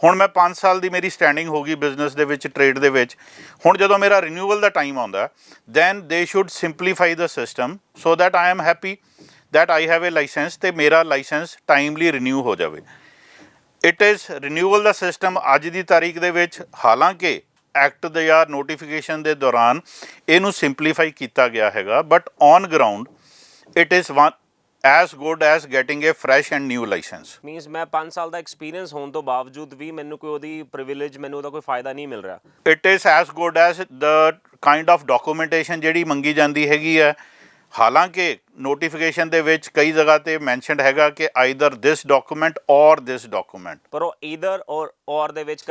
ਹੁਣ ਮੈਂ 5 ਸਾਲ ਦੀ ਮੇਰੀ ਸਟੈਂਡਿੰਗ ਹੋ ਗਈ ਬਿਜ਼ਨਸ ਦੇ ਵਿੱਚ, ਟ੍ਰੇਡ ਦੇ ਵਿੱਚ। ਹੁਣ ਜਦੋਂ ਮੇਰਾ ਰਿਨਿਊਵਲ ਦਾ ਟਾਈਮ ਆਉਂਦਾ, then they should simplify the system so that I am happy that I have a license ਤੇ ਮੇਰਾ ਲਾਇਸੈਂਸ ਟਾਈਮਲੀ ਰਿਨਿਊ ਹੋ ਜਾਵੇ। It is renewal the system ਅੱਜ ਦੀ ਤਾਰੀਖ ਦੇ ਵਿੱਚ, ਹਾਲਾਂਕਿ ਐਕਟ ਦੇ ਜਾਂ ਨੋਟੀਫਿਕੇਸ਼ਨ ਦੇ ਦੌਰਾਨ ਇਹਨੂੰ ਸਿੰਪਲੀਫਾਈ ਕੀਤਾ ਗਿਆ ਹੈਗਾ, but on ground it is as good as getting a fresh and new license. Means ਮੈਂ 5 ਸਾਲ ਦਾ ਐਕਸਪੀਰੀਅੰਸ ਹੋਣ ਤੋਂ ਬਾਵਜੂਦ ਵੀ ਮੈਨੂੰ ਕੋਈ ਉਹਦੀ ਪ੍ਰਿਵਿਲੇਜ, ਮੈਨੂੰ ਉਹਦਾ ਕੋਈ ਫਾਇਦਾ ਨਹੀਂ ਮਿਲ ਰਿਹਾ। It is as good as the kind of documentation ਜਿਹੜੀ ਮੰਗੀ ਜਾਂਦੀ ਹੈਗੀ ਹੈ। ਹਾਲਾਂਕਿ ਨੋਟੀਫਿਕੇਸ਼ਨ ਦੇ ਵਿੱਚ ਕਈ ਜਗ੍ਹਾ ਤੇ ਮੈਂਸ਼ਨਡ ਹੈਗਾ ਕਿ ਆਈਦਰ ਦਿਸ ਡਾਕੂਮੈਂਟ ਔਰ ਦਿਸ ਡਾਕੂਮੈਂਟ, ਪਰ ਉਹ ਈਦਰ ਔਰ ਦੇ ਵਿੱਚ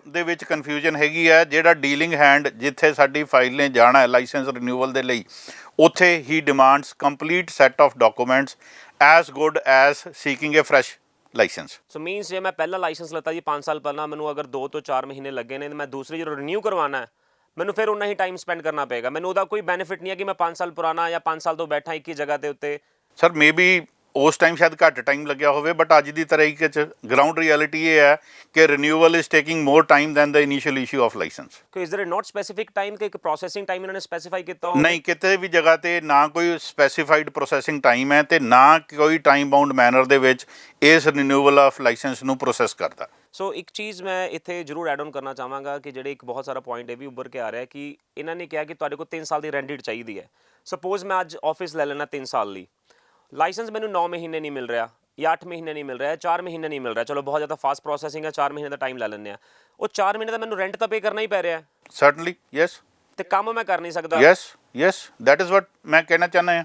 ਦੇ ਵਿੱਚ ਕਨਫਿਊਜ਼ਨ ਹੈਗੀ ਹੈ। ਜਿਹੜਾ ਡੀਲਿੰਗ ਹੈਂਡ ਜਿੱਥੇ ਸਾਡੀ ਫਾਈਲ ਨੇ ਜਾਣਾ ਹੈ ਲਾਇਸੈਂਸ ਰਿਨਿਊਵਲ ਦੇ ਲਈ, ਉੱਥੇ ਹੀ demands complete set of documents as good as seeking a fresh licence. So means ਜੇ ਮੈਂ ਪਹਿਲਾ ਲਾਇਸੈਂਸ ਲੱਤਾ ਜੀ 5 ਸਾਲ ਪਹਿਲਾਂ, ਮੈਨੂੰ ਅਗਰ 2 ਤੋਂ 4 ਮਹੀਨੇ ਲੱਗੇ ਨੇ, ਮੈਂ ਦੂਸਰੀ ਜਦੋਂ ਰਿਨਿਊ ਕਰਵਾਉਣਾ ਹੈ, ਮੈਨੂੰ ਫਿਰ ਉਨਾ ਹੀ ਟਾਈਮ ਸਪੈਂਡ ਕਰਨਾ ਪਏਗਾ, ਮੈਨੂੰ ਉਹਦਾ ਕੋਈ ਬੈਨੀਫਿਟ ਨਹੀਂ ਹੈ ਕਿ ਮੈਂ 5 ਸਾਲ ਪੁਰਾਣਾ ਜਾਂ 5 ਸਾਲ ਤੋਂ ਬੈਠਾ ਇੱਕ ਹੀ ਜਗ੍ਹਾ ਦੇ ਉੱਤੇ। ਸਰ ਮੇਬੀ ਉਸ ਟਾਈਮ ਸ਼ਾਇਦ ਘੱਟ ਟਾਈਮ ਲੱਗਿਆ ਹੋਵੇ, ਬਟ ਅੱਜ ਦੀ ਤਰੀਕੇ 'ਚ ਗਰਾਊਂਡ ਰਿਐਲਿਟੀ ਇਹ ਹੈ ਕਿ renewal is taking more time than the initial issue of licence. ਕਿ is there not specific time ਕਿ ਇੱਕ ਪ੍ਰੋਸੈਸਿੰਗ ਟਾਈਮ ਇਹਨਾਂ ਨੇ ਸਪੈਸੀਫਾਈ ਕੀਤਾ ਹੋਵੇ? ਨਹੀਂ, ਕਿਤੇ ਵੀ ਜਗ੍ਹਾ ਤੇ ਨਾ ਕੋਈ ਸਪੈਸੀਫਾਈਡ ਪ੍ਰੋਸੈਸਿੰਗ ਟਾਈਮ ਹੈ ਤੇ ਨਾ ਕੋਈ ਟਾਈਮ ਬਾਉਂਡ ਮੈਨਰ ਦੇ ਵਿੱਚ ਇਸ ਰਿਨਿਊਅਲ ਆਫ ਲਾਇਸੈਂਸ ਨੂੰ ਪ੍ਰੋਸੈਸ ਕਰਦਾ। ਸੋ ਇੱਕ ਚੀਜ਼ ਮੈਂ ਇੱਥੇ ਜ਼ਰੂਰ ਐਡ ਆਨ ਕਰਨਾ ਚਾਹਾਂਗਾ ਕਿ ਜਿਹੜੇ ਇੱਕ ਬਹੁਤ ਸਾਰਾ ਪੁਆਇੰਟ ਇਹ ਵੀ ਉੱਭਰ ਕੇ ਆ ਰਿਹਾ ਕਿ ਇਹਨਾਂ ਨੇ ਕਿਹਾ ਕਿ ਤੁਹਾਡੇ ਕੋਲ 3 ਸਾਲ ਦੀ ਰੈਂਟਡ ਚਾਹੀਦੀ ਹੈ। ਸਪੋਜ਼ ਮੈਂ ਅੱਜ ਆਫਿਸ ਲੈ ਲੈਣਾ 3 ਸਾਲ ਲਈ, ਲਾਇਸੈਂਸ ਮੈਨੂੰ 9 ਮਹੀਨੇ ਨਹੀਂ ਮਿਲ ਰਿਹਾ ਜਾਂ 8 ਮਹੀਨੇ ਨਹੀਂ ਮਿਲ ਰਿਹਾ, 4 ਮਹੀਨੇ ਨਹੀਂ ਮਿਲ ਰਿਹਾ, ਚਲੋ ਬਹੁਤ ਜ਼ਿਆਦਾ ਫਾਸਟ ਪ੍ਰੋਸੈਸਿੰਗ ਹੈ, 4 ਮਹੀਨੇ ਦਾ ਟਾਈਮ ਲੈ ਲੈਂਦੇ ਆ, ਉਹ 4 ਮਹੀਨੇ ਦਾ ਮੈਨੂੰ ਰੈਂਟ ਤਾਂ ਪੇ ਕਰਨਾ ਹੀ ਪੈ ਰਿਹਾ ਸਰਟਨਲੀ ਯੈਸ। ਤੇ ਕੰਮ ਮੈਂ ਕਰ ਨਹੀਂ ਸਕਦਾ। ਯੈਸ ਦੈਟ ਇਜ਼ ਵਾਟ ਮੈਂ ਕਹਿਣਾ ਚਾਹੁੰਦਾ ਹਾਂ।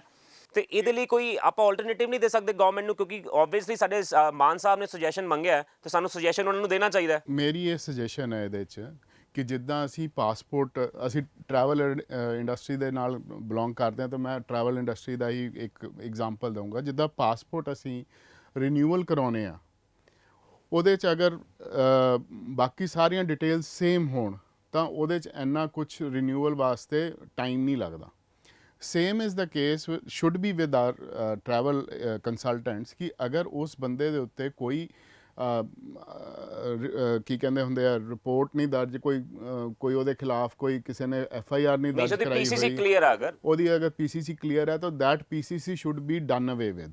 ਤੇ ਇਹਦੇ ਲਈ ਕੋਈ ਆਪਾਂ ਆਲਟਰਨੇਟਿਵ ਨਹੀਂ ਦੇ ਸਕਦੇ ਗਵਰਨਮੈਂਟ ਨੂੰ, ਕਿਉਂਕਿ ਆਬਵੀਅਸਲੀ ਸਾਡੇ ਮਾਨ ਸਾਹਿਬ ਨੇ ਸੁਜੈਸ਼ਨ ਮੰਗਿਆ ਤੇ ਸਾਨੂੰ ਸੁਜੈਸ਼ਨ ਉਹਨਾਂ ਨੂੰ ਦੇਣਾ ਚਾਹੀਦਾ ਹੈ। ਮੇਰੀ ਇਹ ਸੁਜੈਸ਼ਨ ਹੈ ਇਹਦੇ 'ਚ ਕਿ ਜਿੱਦਾਂ ਅਸੀਂ ਪਾਸਪੋਰਟ, ਅਸੀਂ ਟਰੈਵਲ ਇੰਡਸਟਰੀ ਦੇ ਨਾਲ ਬਿਲੋਂਗ ਕਰਦੇ ਹਾਂ, ਤਾਂ ਮੈਂ ਟਰੈਵਲ ਇੰਡਸਟਰੀ ਦਾ ਹੀ ਇੱਕ ਐਗਜ਼ਾਮਪਲ ਦਊਂਗਾ। ਜਿੱਦਾਂ ਪਾਸਪੋਰਟ ਅਸੀਂ ਰਿਨਿਊਅਲ ਕਰਾਉਂਦੇ ਆ, ਉਹਦੇ 'ਚ ਅਗਰ ਬਾਕੀ ਸਾਰੀਆਂ ਡਿਟੇਲਸ ਸੇਮ ਹੋਣ ਤਾਂ ਉਹਦੇ 'ਚ ਇੰਨਾ ਕੁਛ ਰਿਨਿਊਅਲ ਵਾਸਤੇ ਟਾਈਮ ਨਹੀਂ ਲੱਗਦਾ। Same is the case should be with R travel consultants ਕਿ ਅਗਰ ਉਸ ਬੰਦੇ ਦੇ ਉੱਤੇ ਕੋਈ ਕੀ ਕਹਿੰਦੇ ਹੁੰਦੇ ਆ ਰਿਪੋਰਟ ਨਹੀਂ ਦਰਜ, ਕੋਈ ਉਹਦੇ ਖਿਲਾਫ ਕੋਈ ਕਿਸੇ ਨੇ FIR ਨਹੀਂ ਦਰਜ ਕਰਾਈ ਪੀਸੀਸੀ ਹੋਈ, ਕਲੀਅਰ ਆ, ਅਗਰ ਉਹਦੀ ਅਗਰ PCC ਕਲੀਅਰ ਹੈ ਤਾਂ that PCC should be done ਅਵੇ ਵਿਦ,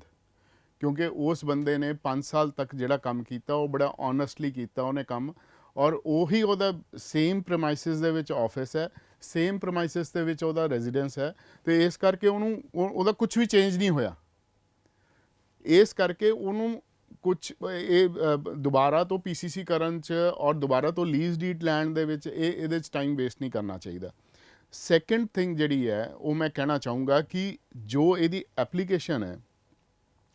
ਕਿਉਂਕਿ ਉਸ ਬੰਦੇ ਨੇ 5 ਸਾਲ ਤੱਕ ਜਿਹੜਾ ਕੰਮ ਕੀਤਾ ਉਹ ਬੜਾ ਓਨੈਸਟਲੀ ਕੀਤਾ ਉਹਨੇ ਕੰਮ, ਔਰ ਉਹੀ ਉਹਦਾ ਸੇਮ ਪ੍ਰਮਾਈਸਿਸ ਦੇ ਵਿੱਚ ਆਫਿਸ ਹੈ, ਸੇਮ ਪ੍ਰਮਾਈਸਿਸ ਦੇ ਵਿੱਚ ਉਹਦਾ ਰੈਜ਼ੀਡੈਂਸ ਹੈ, ਤੇ ਇਸ ਕਰਕੇ ਉਹਨੂੰ ਉਹਦਾ ਕੁਝ ਵੀ ਚੇਂਜ ਨਹੀਂ ਹੋਇਆ। ਇਸ ਕਰਕੇ ਉਹਨੂੰ ਕੁਛ ਇਹ ਦੁਬਾਰਾ ਤੋਂ PCC ਕਰਨ 'ਚ ਔਰ ਦੁਬਾਰਾ ਤੋਂ ਲੀਜ਼ ਡੀਡ ਲੈਣ ਦੇ ਵਿੱਚ ਇਹਦੇ 'ਚ ਟਾਈਮ ਵੇਸਟ ਨਹੀਂ ਕਰਨਾ ਚਾਹੀਦਾ। ਸੈਕੰਡ ਥਿੰਗ ਜਿਹੜੀ ਹੈ ਉਹ ਮੈਂ ਕਹਿਣਾ ਚਾਹੂੰਗਾ ਕਿ ਜੋ ਇਹਦੀ ਐਪਲੀਕੇਸ਼ਨ ਹੈ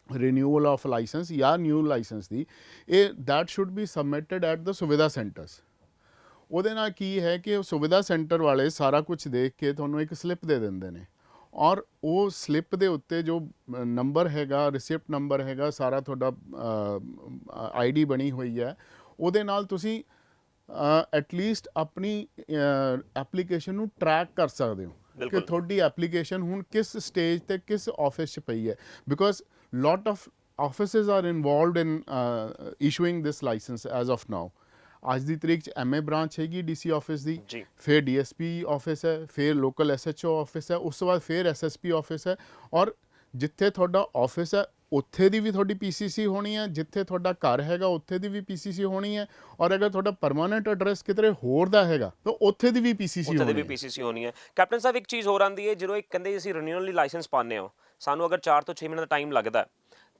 ਰਿਨਿਊਅਲ ਆਫ ਲਾਇਸੈਂਸ ਜਾਂ ਨਿਊ ਲਾਇਸੈਂਸ ਦੀ, ਇਹ that should B submitted at the ਸੁਵਿਧਾ ਸੈਂਟਰਸ। ਉਹਦੇ ਨਾਲ ਕੀ ਹੈ ਕਿ ਉਹ ਸੁਵਿਧਾ ਸੈਂਟਰ ਵਾਲੇ ਸਾਰਾ ਕੁਝ ਦੇਖ ਕੇ ਤੁਹਾਨੂੰ ਇੱਕ ਸਲਿੱਪ ਦੇ ਦਿੰਦੇ ਨੇ, ਔਰ ਉਹ ਸਲਿੱਪ ਦੇ ਉੱਤੇ ਜੋ ਨੰਬਰ ਹੈਗਾ, ਰਿਸਿਪਟ ਨੰਬਰ ਹੈਗਾ, ਸਾਰਾ ਤੁਹਾਡਾ ID ਬਣੀ ਹੋਈ ਹੈ, ਉਹਦੇ ਨਾਲ ਤੁਸੀਂ ਐਟਲੀਸਟ ਆਪਣੀ ਐਪਲੀਕੇਸ਼ਨ ਨੂੰ ਟਰੈਕ ਕਰ ਸਕਦੇ ਹੋ ਕਿ ਤੁਹਾਡੀ ਐਪਲੀਕੇਸ਼ਨ ਹੁਣ ਕਿਸ ਸਟੇਜ ਤੇ ਕਿਸ ਆਫਿਸ 'ਚ ਪਈ ਹੈ, because lot of offices are involved in issuing this license as of now। ਅੱਜ ਦੀ ਤਰੀਕ 'ਚ MA ਬ੍ਰਾਂਚ ਹੈਗੀ DC ਆਫਿਸ ਦੀ, ਫਿਰ DSP ਆਫਿਸ ਹੈ, ਫਿਰ ਲੋਕਲ SHO ਆਫਿਸ ਹੈ, ਉਸ ਤੋਂ ਬਾਅਦ ਫਿਰ SSP ਆਫਿਸ ਹੈ, ਔਰ ਜਿੱਥੇ ਤੁਹਾਡਾ ਆਫਿਸ ਹੈ ਉੱਥੇ ਦੀ ਵੀ ਤੁਹਾਡੀ PCC ਹੋਣੀ ਹੈ, ਜਿੱਥੇ ਤੁਹਾਡਾ ਘਰ ਹੈਗਾ ਉੱਥੇ ਦੀ ਵੀ PCC ਹੋਣੀ ਹੈ, ਔਰ ਅਗਰ ਤੁਹਾਡਾ ਪਰਮਾਨੈਂਟ ਐਡਰੈਸ ਕਿਤੇ ਹੋਰ ਦਾ ਹੈਗਾ ਤਾਂ ਉੱਥੇ ਦੀ ਵੀ PCC ਹੋਣੀ ਹੈ। ਕੈਪਟਨ ਸਾਹਿਬ ਇੱਕ ਚੀਜ਼ ਹੋਰ ਆਉਂਦੀ ਹੈ, ਜਦੋਂ ਇੱਕ ਕਹਿੰਦੇ ਅਸੀਂ ਰਿਨਿਊਅਲ ਲਈ ਲਾਇਸੈਂਸ ਪਾਉਂਦੇ ਹਾਂ, ਸਾਨੂੰ ਅਗਰ 4 ਤੋਂ 6 ਮਹੀਨੇ ਦਾ ਟਾਈਮ ਲੱਗਦਾ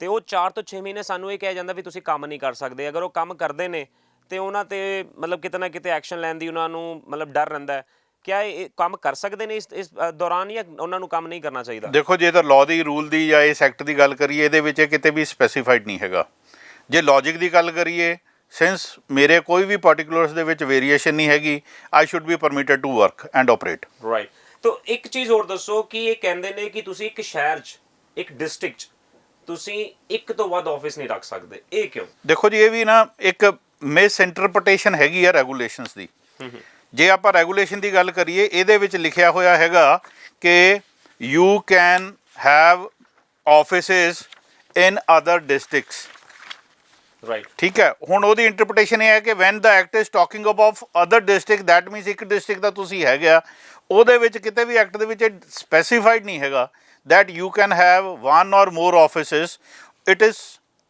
ਤੇ ਉਹ 4 ਤੋਂ 6 ਮਹੀਨੇ ਸਾਨੂੰ ਇਹ ਕਿਹਾ ਜਾਂਦਾ ਵੀ ਤੁਸੀਂ ਕੰਮ ਨਹੀਂ ਕਰ ਸਕਦੇ। ਅਗਰ ਉਹ ਕੰਮ ਕਰਦੇ ਨੇ ਤੇ ਉਹਨਾਂ ਤੇ ਮਤਲਬ ਕਿਤੇ ਨਾ ਕਿਤੇ ਐਕਸ਼ਨ ਲੈਣ ਦੀ ਉਹਨਾਂ ਨੂੰ ਮਤਲਬ ਡਰ ਰਹਿੰਦਾ ਹੈ। ਕਿਆ ਇਹ ਕੰਮ ਕਰ ਸਕਦੇ ਨੇ ਇਸ ਦੌਰਾਨ ਜਾਂ ਉਹਨਾਂ ਨੂੰ ਕੰਮ ਨਹੀਂ ਕਰਨਾ ਚਾਹੀਦਾ? ਦੇਖੋ, ਜੇ ਤਾਂ ਲਾਅ ਦੀ ਰੂਲ ਦੀ ਜਾਂ ਇਸ ਐਕਟ ਦੀ ਗੱਲ ਕਰੀਏ, ਇਹਦੇ ਵਿੱਚ ਕਿਤੇ ਵੀ ਸਪੈਸੀਫਾਈਡ ਨਹੀਂ ਹੈਗਾ। ਜੇ ਲੌਜਿਕ ਦੀ ਗੱਲ ਕਰੀਏ, ਸਿੰਸ ਮੇਰੇ ਕੋਈ ਵੀ ਪਾਰਟੀਕੂਲਰਸ ਦੇ ਵਿੱਚ ਵੇਰੀਏਸ਼ਨ ਨਹੀਂ ਹੈਗੀ, I should be permitted to work and operate. Right. ਤਾਂ ਇੱਕ ਚੀਜ਼ ਹੋਰ ਦੱਸੋ ਕਿ ਇਹ ਕਹਿੰਦੇ ਨੇ ਕਿ ਤੁਸੀਂ ਇੱਕ ਸ਼ਹਿਰ 'ਚ, ਇੱਕ ਡਿਸਟ੍ਰਿਕਟ 'ਚ ਤੁਸੀਂ ਇੱਕ ਤੋਂ ਵੱਧ ਆਫਿਸ ਨਹੀਂ ਰੱਖ ਸਕਦੇ, ਇਹ ਕਿਉਂ? ਦੇਖੋ ਜੀ, ਇਹ ਵੀ ਨਾ ਇੱਕ ਮਿਸ ਇੰਟਰਪ੍ਰੀਟੇਸ਼ਨ ਹੈਗੀ ਆ ਰੈਗੂਲੇਸ਼ਨਸ ਦੀ। ਜੇ ਆਪਾਂ ਰੈਗੂਲੇਸ਼ਨ ਦੀ ਗੱਲ ਕਰੀਏ, ਇਹਦੇ ਵਿੱਚ ਲਿਖਿਆ ਹੋਇਆ ਹੈਗਾ ਕਿ you can have offices in other districts, right? ਠੀਕ ਹੈ। ਹੁਣ ਉਹਦੀ ਇੰਟਰਪ੍ਰੀਟੇਸ਼ਨ ਇਹ ਹੈ ਕਿ when the act is talking about other district, that means ਇੱਕ ਡਿਸਟ੍ਰਿਕਟ ਦਾ ਤੁਸੀਂ ਹੈਗਾ, ਉਹਦੇ ਵਿੱਚ ਕਿਤੇ ਵੀ ਐਕਟ ਦੇ ਵਿੱਚ ਸਪੈਸੀਫਾਈਡ ਨਹੀਂ ਹੈਗਾ that you can have one or more offices. It is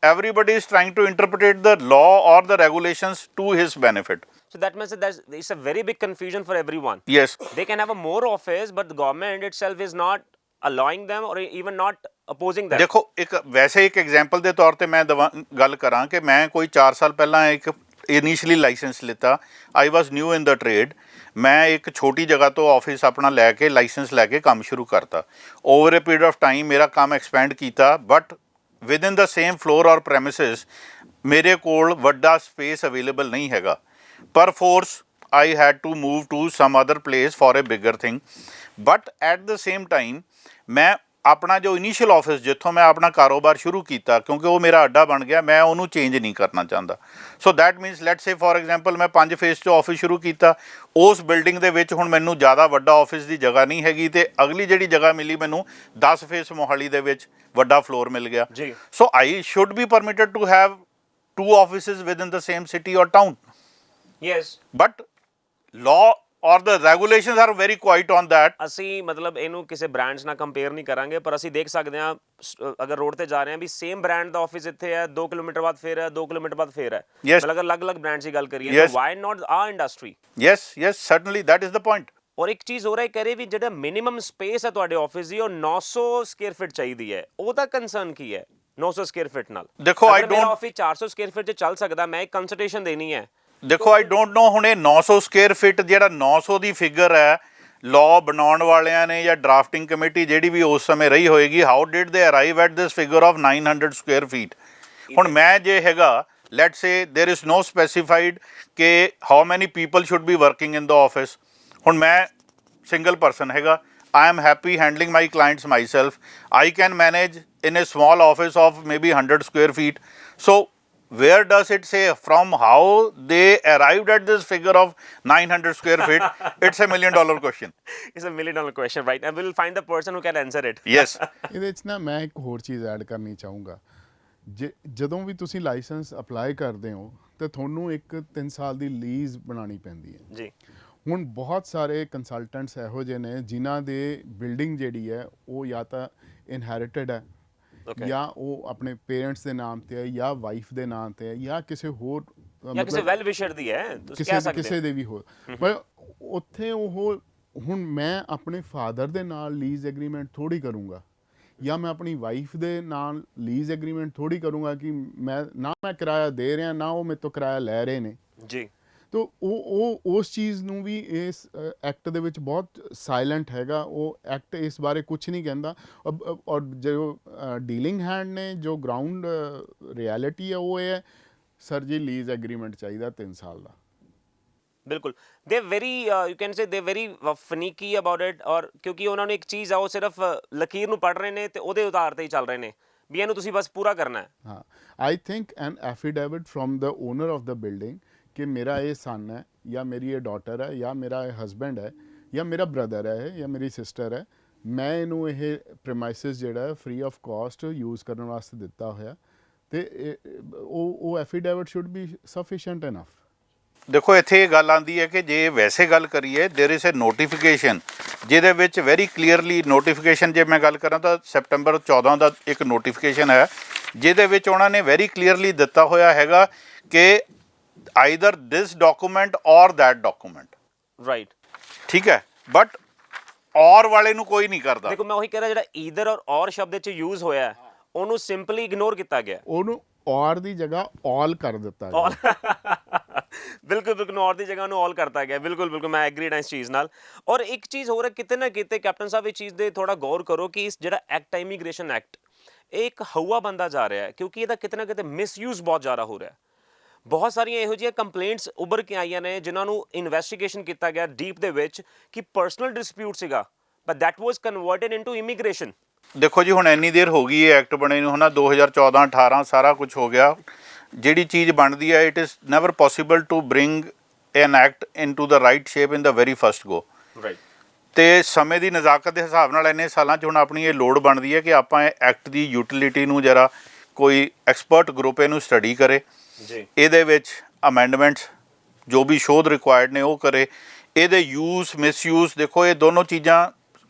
everybody is trying to interpret the law or the regulations to his benefit. So that means that it's a very big confusion for everyone. Yes. They can have a more office, but the government itself is not allowing them or even not opposing them. ਦੇਖੋ, ਇੱਕ ਵੈਸੇ ਇੱਕ example ਦੇ ਤੌਰ ਤੇ ਮੈਂ ਗੱਲ ਕਰਾਂ ਕਿ ਮੈਂ ਕੋਈ 4 ਸਾਲ ਪਹਿਲਾਂ ਇੱਕ ਇਨੀਸ਼ੀਅਲੀ ਲਾਇਸੈਂਸ ਲਿੱਤਾ। ਆਈ ਵਾਜ਼ ਨਿਊ ਇਨ ਦਾ ਟ੍ਰੇਡ। ਮੈਂ ਇੱਕ ਛੋਟੀ ਜਗ੍ਹਾ ਤੋਂ ਆਫਿਸ ਆਪਣਾ ਲੈ ਕੇ ਲਾਇਸੈਂਸ ਲੈ ਕੇ ਕੰਮ ਸ਼ੁਰੂ ਕਰਤਾ। Over a period of time ਮੇਰਾ ਕੰਮ ਐਕਸਪੈਂਡ ਕੀਤਾ, but within the same floor or premises ਮੇਰੇ ਕੋਲ ਵੱਡਾ ਸਪੇਸ ਅਵੇਲੇਬਲ ਨਹੀਂ ਹੈਗਾ। Perforce I had to move to some other place for a bigger thing, but at the same time ਮੈਂ ਆਪਣਾ ਜੋ ਇਨੀਸ਼ੀਅਲ ਆਫਿਸ ਜਿੱਥੋਂ ਮੈਂ ਆਪਣਾ ਕਾਰੋਬਾਰ ਸ਼ੁਰੂ ਕੀਤਾ, ਕਿਉਂਕਿ ਉਹ ਮੇਰਾ ਅੱਡਾ ਬਣ ਗਿਆ, ਮੈਂ ਉਹਨੂੰ ਚੇਂਜ ਨਹੀਂ ਕਰਨਾ ਚਾਹੁੰਦਾ। So that means let's say for example ਮੈਂ 5 ਫੇਸ 'ਚ ਆਫਿਸ ਸ਼ੁਰੂ ਕੀਤਾ, ਉਸ ਬਿਲਡਿੰਗ ਦੇ ਵਿੱਚ ਹੁਣ ਮੈਨੂੰ ਜ਼ਿਆਦਾ ਵੱਡਾ ਆਫਿਸ ਦੀ ਜਗ੍ਹਾ ਨਹੀਂ ਹੈਗੀ, ਤੇ ਅਗਲੀ ਜਿਹੜੀ ਜਗ੍ਹਾ ਮਿਲੀ ਮੈਨੂੰ 10 ਫੇਸ ਮੋਹਾਲੀ ਦੇ ਵਿੱਚ ਵੱਡਾ ਫਲੋਰ ਮਿਲ ਗਿਆ। ਜੀ। So I should be permitted to have 2 offices within the same city or town, yes. But law or the regulations are very quiet on that. ਅਸੀਂ ਮਤਲਬ ਇਹਨੂੰ ਕਿਸੇ ਬ੍ਰਾਂਡਸ ਨਾਲ ਕੰਪੇਅਰ ਨਹੀਂ ਕਰਾਂਗੇ, ਪਰ ਅਸੀਂ ਦੇਖ ਸਕਦੇ ਹਾਂ ਅਗਰ ਰੋਡ ਤੇ ਜਾ ਰਹੇ ਹਾਂ ਵੀ ਸੇਮ ਬ੍ਰਾਂਡ ਦਾ ਆਫਿਸ ਇੱਥੇ ਹੈ, 2 ਕਿਲੋਮੀਟਰ ਬਾਅਦ ਫੇਰ ਹੈ, 2 ਕਿਲੋਮੀਟਰ ਬਾਅਦ ਫੇਰ ਹੈ। Yes. ਮਤਲਬ ਅਗਰ ਅਲੱਗ-ਅਲੱਗ ਬ੍ਰਾਂਡਸ ਦੀ ਗੱਲ ਕਰੀਏ ਤਾਂ why not our industry. Yes, certainly that is the point. ਔਰ ਇੱਕ ਚੀਜ਼ ਹੋ ਰਹੀ ਕਹਿ ਰਹੇ ਵੀ ਜਿਹੜਾ ਮਿਨੀਮਮ ਸਪੇਸ ਹੈ ਤੁਹਾਡੇ ਆਫਿਸ ਦੀ ਉਹ 900 ਸਕੁਅਰ ਫੀਟ ਚਾਹੀਦੀ ਹੈ, ਉਹਦਾ ਕੰਸਰਨ ਕੀ ਹੈ 900 ਸਕੁਅਰ ਫੀਟ ਨਾਲ? ਦੇਖੋ, I ਮੇਰਾ don't- ਆਫਿਸ 400 ਸਕੁਅਰ ਫੀਟ 'ਚ ਚੱਲ ਸਕਦਾ, ਮੈਂ ਇੱਕ ਕੰਸਲਟੇਸ਼ਨ ਦੇਣੀ ਹੈ। ਦੇਖੋ, ਆਈ ਡੋਂਟ ਨੋ ਹੁਣ ਇਹ 900 ਸਕੁਅਰ ਫਿਟ ਜਿਹੜਾ 900 ਦੀ ਫਿਗਰ ਹੈ, ਲਾਅ ਬਣਾਉਣ ਵਾਲਿਆਂ ਨੇ ਜਾਂ ਡਰਾਫਟਿੰਗ ਕਮੇਟੀ ਜਿਹੜੀ ਵੀ ਉਸ ਸਮੇਂ ਰਹੀ ਹੋਏਗੀ, how did they arrive at this figure of 900 square feet? ਹੁਣ ਮੈਂ ਜੇ ਹੈਗਾ, let's say there is no specified ਕਿ how many people should be working in the office. ਹੁਣ ਮੈਂ ਸਿੰਗਲ ਪਰਸਨ ਹੈਗਾ, I am happy handling my clients myself. I can manage in a small office of maybe 100 square feet. So where does it say from how they arrived at this figure of 900 square feet? It's a $1 million question. It's a $1 million question, right? And we'll find the person who can answer it. Yes. ਇਹਦੇ 'ਚ ਨਾ ਮੈਂ ਇੱਕ ਹੋਰ ਚੀਜ਼ add ਕਰਨੀ ਚਾਹੂੰਗਾ। ਜਦੋਂ ਵੀ ਤੁਸੀਂ ਲਾਇਸੈਂਸ ਅਪਲਾਈ ਕਰਦੇ ਹੋ ਤਾਂ ਤੁਹਾਨੂੰ ਇੱਕ 3 ਸਾਲ ਦੀ ਲੀਜ਼ ਬਣਾਉਣੀ ਪੈਂਦੀ ਹੈ ਜੀ। ਹੁਣ ਬਹੁਤ ਸਾਰੇ ਕੰਸਲਟੈਂਟਸ ਇਹੋ ਜਿਹੇ ਨੇ ਜਿਨ੍ਹਾਂ ਦੇ ਬਿਲਡਿੰਗ ਜਿਹੜੀ ਹੈ ਉਹ ਜਾਂ ਤਾਂ ਇਨਹੈਰਿਟਡ ਹੈ, ਜਾਂ ਉਹ ਆਪਣੇ ਪੇਰੈਂਟਸ ਦੇ ਨਾਮ ਤੇ ਹੈ, ਜਾਂ ਵਾਈਫ ਦੇ ਨਾਮ ਤੇ ਹੈ, ਜਾਂ ਕਿਸੇ ਹੋਰ ਜਾਂ ਕਿਸੇ ਵੈਲ ਵਿਸ਼ਰ ਦੀ ਹੈ, ਤੁਸੀਂ ਕਹਿ ਸਕਦੇ ਕਿਸੇ ਦੇ ਵੀ ਹੋਰ। ਪਰ ਉੱਥੇ ਉਹ ਹੁਣ ਮੈਂ ਆਪਣੇ ਫਾਦਰ ਦੇ ਨਾਲ ਲੀਜ਼ ਐਗਰੀਮੈਂਟ ਥੋੜੀ ਕਰੂੰਗਾ, ਜਾਂ ਮੈਂ ਆਪਣੀ ਵਾਈਫ ਦੇ ਨਾਲ ਲੀਜ਼ ਐਗਰੀਮੈਂਟ ਥੋੜੀ ਕਰੂੰਗਾ ਕਿ ਮੈਂ ਕਿਰਾਇਆ ਦੇ ਰਿਹਾ, ਨਾ ਉਹ ਮੇਰੇ ਤੋਂ ਕਿਰਾਇਆ ਲੈ ਰਹੇ ਨੇ। ਜੀ। ਤੋ ਉਹ ਉਸ ਚੀਜ਼ ਨੂੰ ਵੀ ਇਸ ਐਕਟ ਦੇ ਵਿੱਚ ਬਹੁਤ ਸਾਇਲੈਂਟ ਹੈਗਾ। ਉਹ ਐਕਟ ਇਸ ਬਾਰੇ ਕੁਝ ਨਹੀਂ ਕਹਿੰਦਾ। ਔਰ ਜੋ ਡੀਲਿੰਗ ਹੈਂਡ ਨੇ, ਜੋ ਗਰਾਊਂਡ ਰਿਐਲਿਟੀ ਹੈ ਉਹ ਇਹ ਹੈ, ਸਰ ਜੀ ਲੀਜ਼ ਐਗਰੀਮੈਂਟ ਚਾਹੀਦਾ 3 ਸਾਲ ਦਾ। ਬਿਲਕੁਲ, ਦੇ ਵੈਰੀ ਯੂ ਕੈਨ ਸੇ ਦੇ ਵੈਰੀ ਫਨੀਕੀ ਅਬਾਊਟ ਇਟ। ਔਰ ਕਿਉਂਕਿ ਉਹਨਾਂ ਨੂੰ ਇੱਕ ਚੀਜ਼ ਆ, ਉਹ ਸਿਰਫ ਲਕੀਰ ਨੂੰ ਪੜ੍ਹ ਰਹੇ ਨੇ ਤੇ ਉਹਦੇ ਆਧਾਰ ਤੇ ਹੀ ਚੱਲ ਰਹੇ ਨੇ ਵੀ ਇਹਨੂੰ ਤੁਸੀਂ ਬਸ ਪੂਰਾ ਕਰਨਾ ਹੈ। ਹਾਂ, I think N affidavit from the owner of the building ਕਿ ਮੇਰਾ ਇਹ ਸਨ ਹੈ, ਜਾਂ ਮੇਰੀ ਇਹ ਡਾਟਰ ਹੈ, ਜਾਂ ਮੇਰਾ ਇਹ ਹਸਬੈਂਡ ਹੈ, ਜਾਂ ਮੇਰਾ ਬ੍ਰਦਰ ਹੈ, ਜਾਂ ਮੇਰੀ ਸਿਸਟਰ ਹੈ, ਮੈਂ ਇਹਨੂੰ ਇਹ ਪ੍ਰਮਾਈਸਿਸ ਜਿਹੜਾ ਹੈ ਫ੍ਰੀ ਆਫ ਕਾਸਟ ਯੂਜ਼ ਕਰਨ ਵਾਸਤੇ ਦਿੱਤਾ ਹੋਇਆ, ਤੇ ਉਹ affidavit should be sufficient enough. ਦੇਖੋ, ਇੱਥੇ ਇਹ ਗੱਲ ਆਉਂਦੀ ਹੈ ਕਿ ਜੇ ਵੈਸੇ ਗੱਲ ਕਰੀਏ, ਦੇਰ ਇਜ਼ ਅ ਨੋਟੀਫਿਕੇਸ਼ਨ ਜਿਹਦੇ ਵਿੱਚ ਵੈਰੀ ਕਲੀਅਰਲੀ ਨੋਟੀਫਿਕੇਸ਼ਨ, ਜੇ ਮੈਂ ਗੱਲ ਕਰਾਂ ਤਾਂ ਸੈਪਟੈਂਬਰ 14 ਦਾ ਇੱਕ ਨੋਟੀਫਿਕੇਸ਼ਨ ਹੈ ਜਿਹਦੇ ਵਿੱਚ ਉਹਨਾਂ ਨੇ ਵੈਰੀ ਕਲੀਅਰਲੀ ਦਿੱਤਾ ਹੋਇਆ ਹੈਗਾ ਕਿ either this document or that document, right. ਠੀਕ ਹੈ, ਬਟ ਔਰ ਵਾਲੇ ਨੂੰ ਕੋਈ ਨਹੀਂ ਕਰਦਾ। ਦੇਖੋ, ਮੈਂ ਉਹੀ ਕਹਿ ਰਿਹਾ, ਜਿਹੜਾ ਈਦਰ ਔਰ ਸ਼ਬਦ ਚ ਯੂਜ਼ ਹੋਇਆ ਹੈ, ਉਹਨੂੰ ਸਿੰਪਲੀ ਇਗਨੋਰ ਕੀਤਾ ਗਿਆ। ਉਹਨੂੰ ਔਰ ਦੀ ਜਗ੍ਹਾ ਆਲ ਕਰ ਦਿੱਤਾ ਗਿਆ। ਬਿਲਕੁਲ ਬਿਲਕੁਲ, ਔਰ ਦੀ ਜਗ੍ਹਾ ਨੂੰ ਆਲ ਕਰਤਾ ਗਿਆ। ਬਿਲਕੁਲ ਬਿਲਕੁਲ, ਮੈਂ ਐਗਰੀਡ ਹਾਂ ਇਸ ਚੀਜ਼ ਨਾਲ। ਔਰ ਇੱਕ ਚੀਜ਼ ਹੋਰ ਹੈ, ਕਿਤੇ ਨਾ ਕਿਤੇ ਕੈਪਟਨ ਸਾਹਿਬ ਇਹ ਚੀਜ਼ ਦੇ ਥੋੜਾ ਗੌਰ ਕਰੋ ਕਿ ਇਸ ਜਿਹੜਾ ਐਕਟ ਹੈ, ਇਮੀਗ੍ਰੇਸ਼ਨ ਐਕਟ, ਇਹ ਇੱਕ ਹਵਾ ਬੰਦਾ ਜਾ ਰਿਹਾ ਹੈ, ਕਿਉਂਕਿ ਇਹਦਾ ਕਿਤੇ ਨਾ ਕਿਤੇ ਮਿਸਯੂਜ਼ ਬਹੁਤ ਜ਼ਿਆਦਾ ਹੋ ਰਿਹਾ ਹੈ। ਬਹੁਤ ਸਾਰੀਆਂ ਇਹੋ ਜਿਹੀਆਂ ਕੰਪਲੇਂਟਸ ਉੱਭਰ ਕੇ ਆਈਆਂ ਨੇ ਜਿਨ੍ਹਾਂ ਨੂੰ ਇਨਵੈਸਟੀਗੇਸ਼ਨ ਕੀਤਾ ਗਿਆ ਡੀਪ ਦੇ ਵਿੱਚ ਕਿ ਪਰਸਨਲ ਡਿਸਪਿਊਟ ਸੀਗਾ, but that was converted into immigration. ਦੇਖੋ ਜੀ, ਹੁਣ ਇੰਨੀ ਦੇਰ ਹੋ ਗਈ ਇਹ ਐਕਟ ਬਣੇ ਨੂੰ, ਹੈ ਨਾ, 2014 18 ਸਾਰਾ ਕੁਝ ਹੋ ਗਿਆ। ਜਿਹੜੀ ਚੀਜ਼ ਬਣਦੀ ਹੈ, it is never possible to bring an act into the right shape in the very first go. Right. ਤੇ ਸਮੇਂ ਦੀ ਨਜ਼ਾਕਤ ਦੇ ਹਿਸਾਬ ਨਾਲ ਇੰਨੇ ਸਾਲਾਂ 'ਚ ਹੁਣ ਆਪਣੀ ਇਹ ਲੋੜ ਬਣਦੀ ਹੈ ਕਿ ਆਪਾਂ ਇਹ ਐਕਟ ਦੀ ਯੂਟਿਲਿਟੀ ਨੂੰ ਜਰਾ ਕੋਈ ਐਕਸਪਰਟ ਗਰੁੱਪ ਇਹਨੂੰ ਸਟੱਡੀ ਕਰੇ ਜੀ। ਇਹਦੇ ਵਿੱਚ ਅਮੈਂਡਮੈਂਟਸ ਜੋ ਵੀ ਸ਼ੋਧ ਰਿਕੁਆਇਰਡ ਨੇ ਉਹ ਕਰੇ। ਇਹਦੇ ਯੂਜ਼ ਮਿਸਯੂਜ਼, ਦੇਖੋ ਇਹ ਦੋਨੋਂ ਚੀਜ਼ਾਂ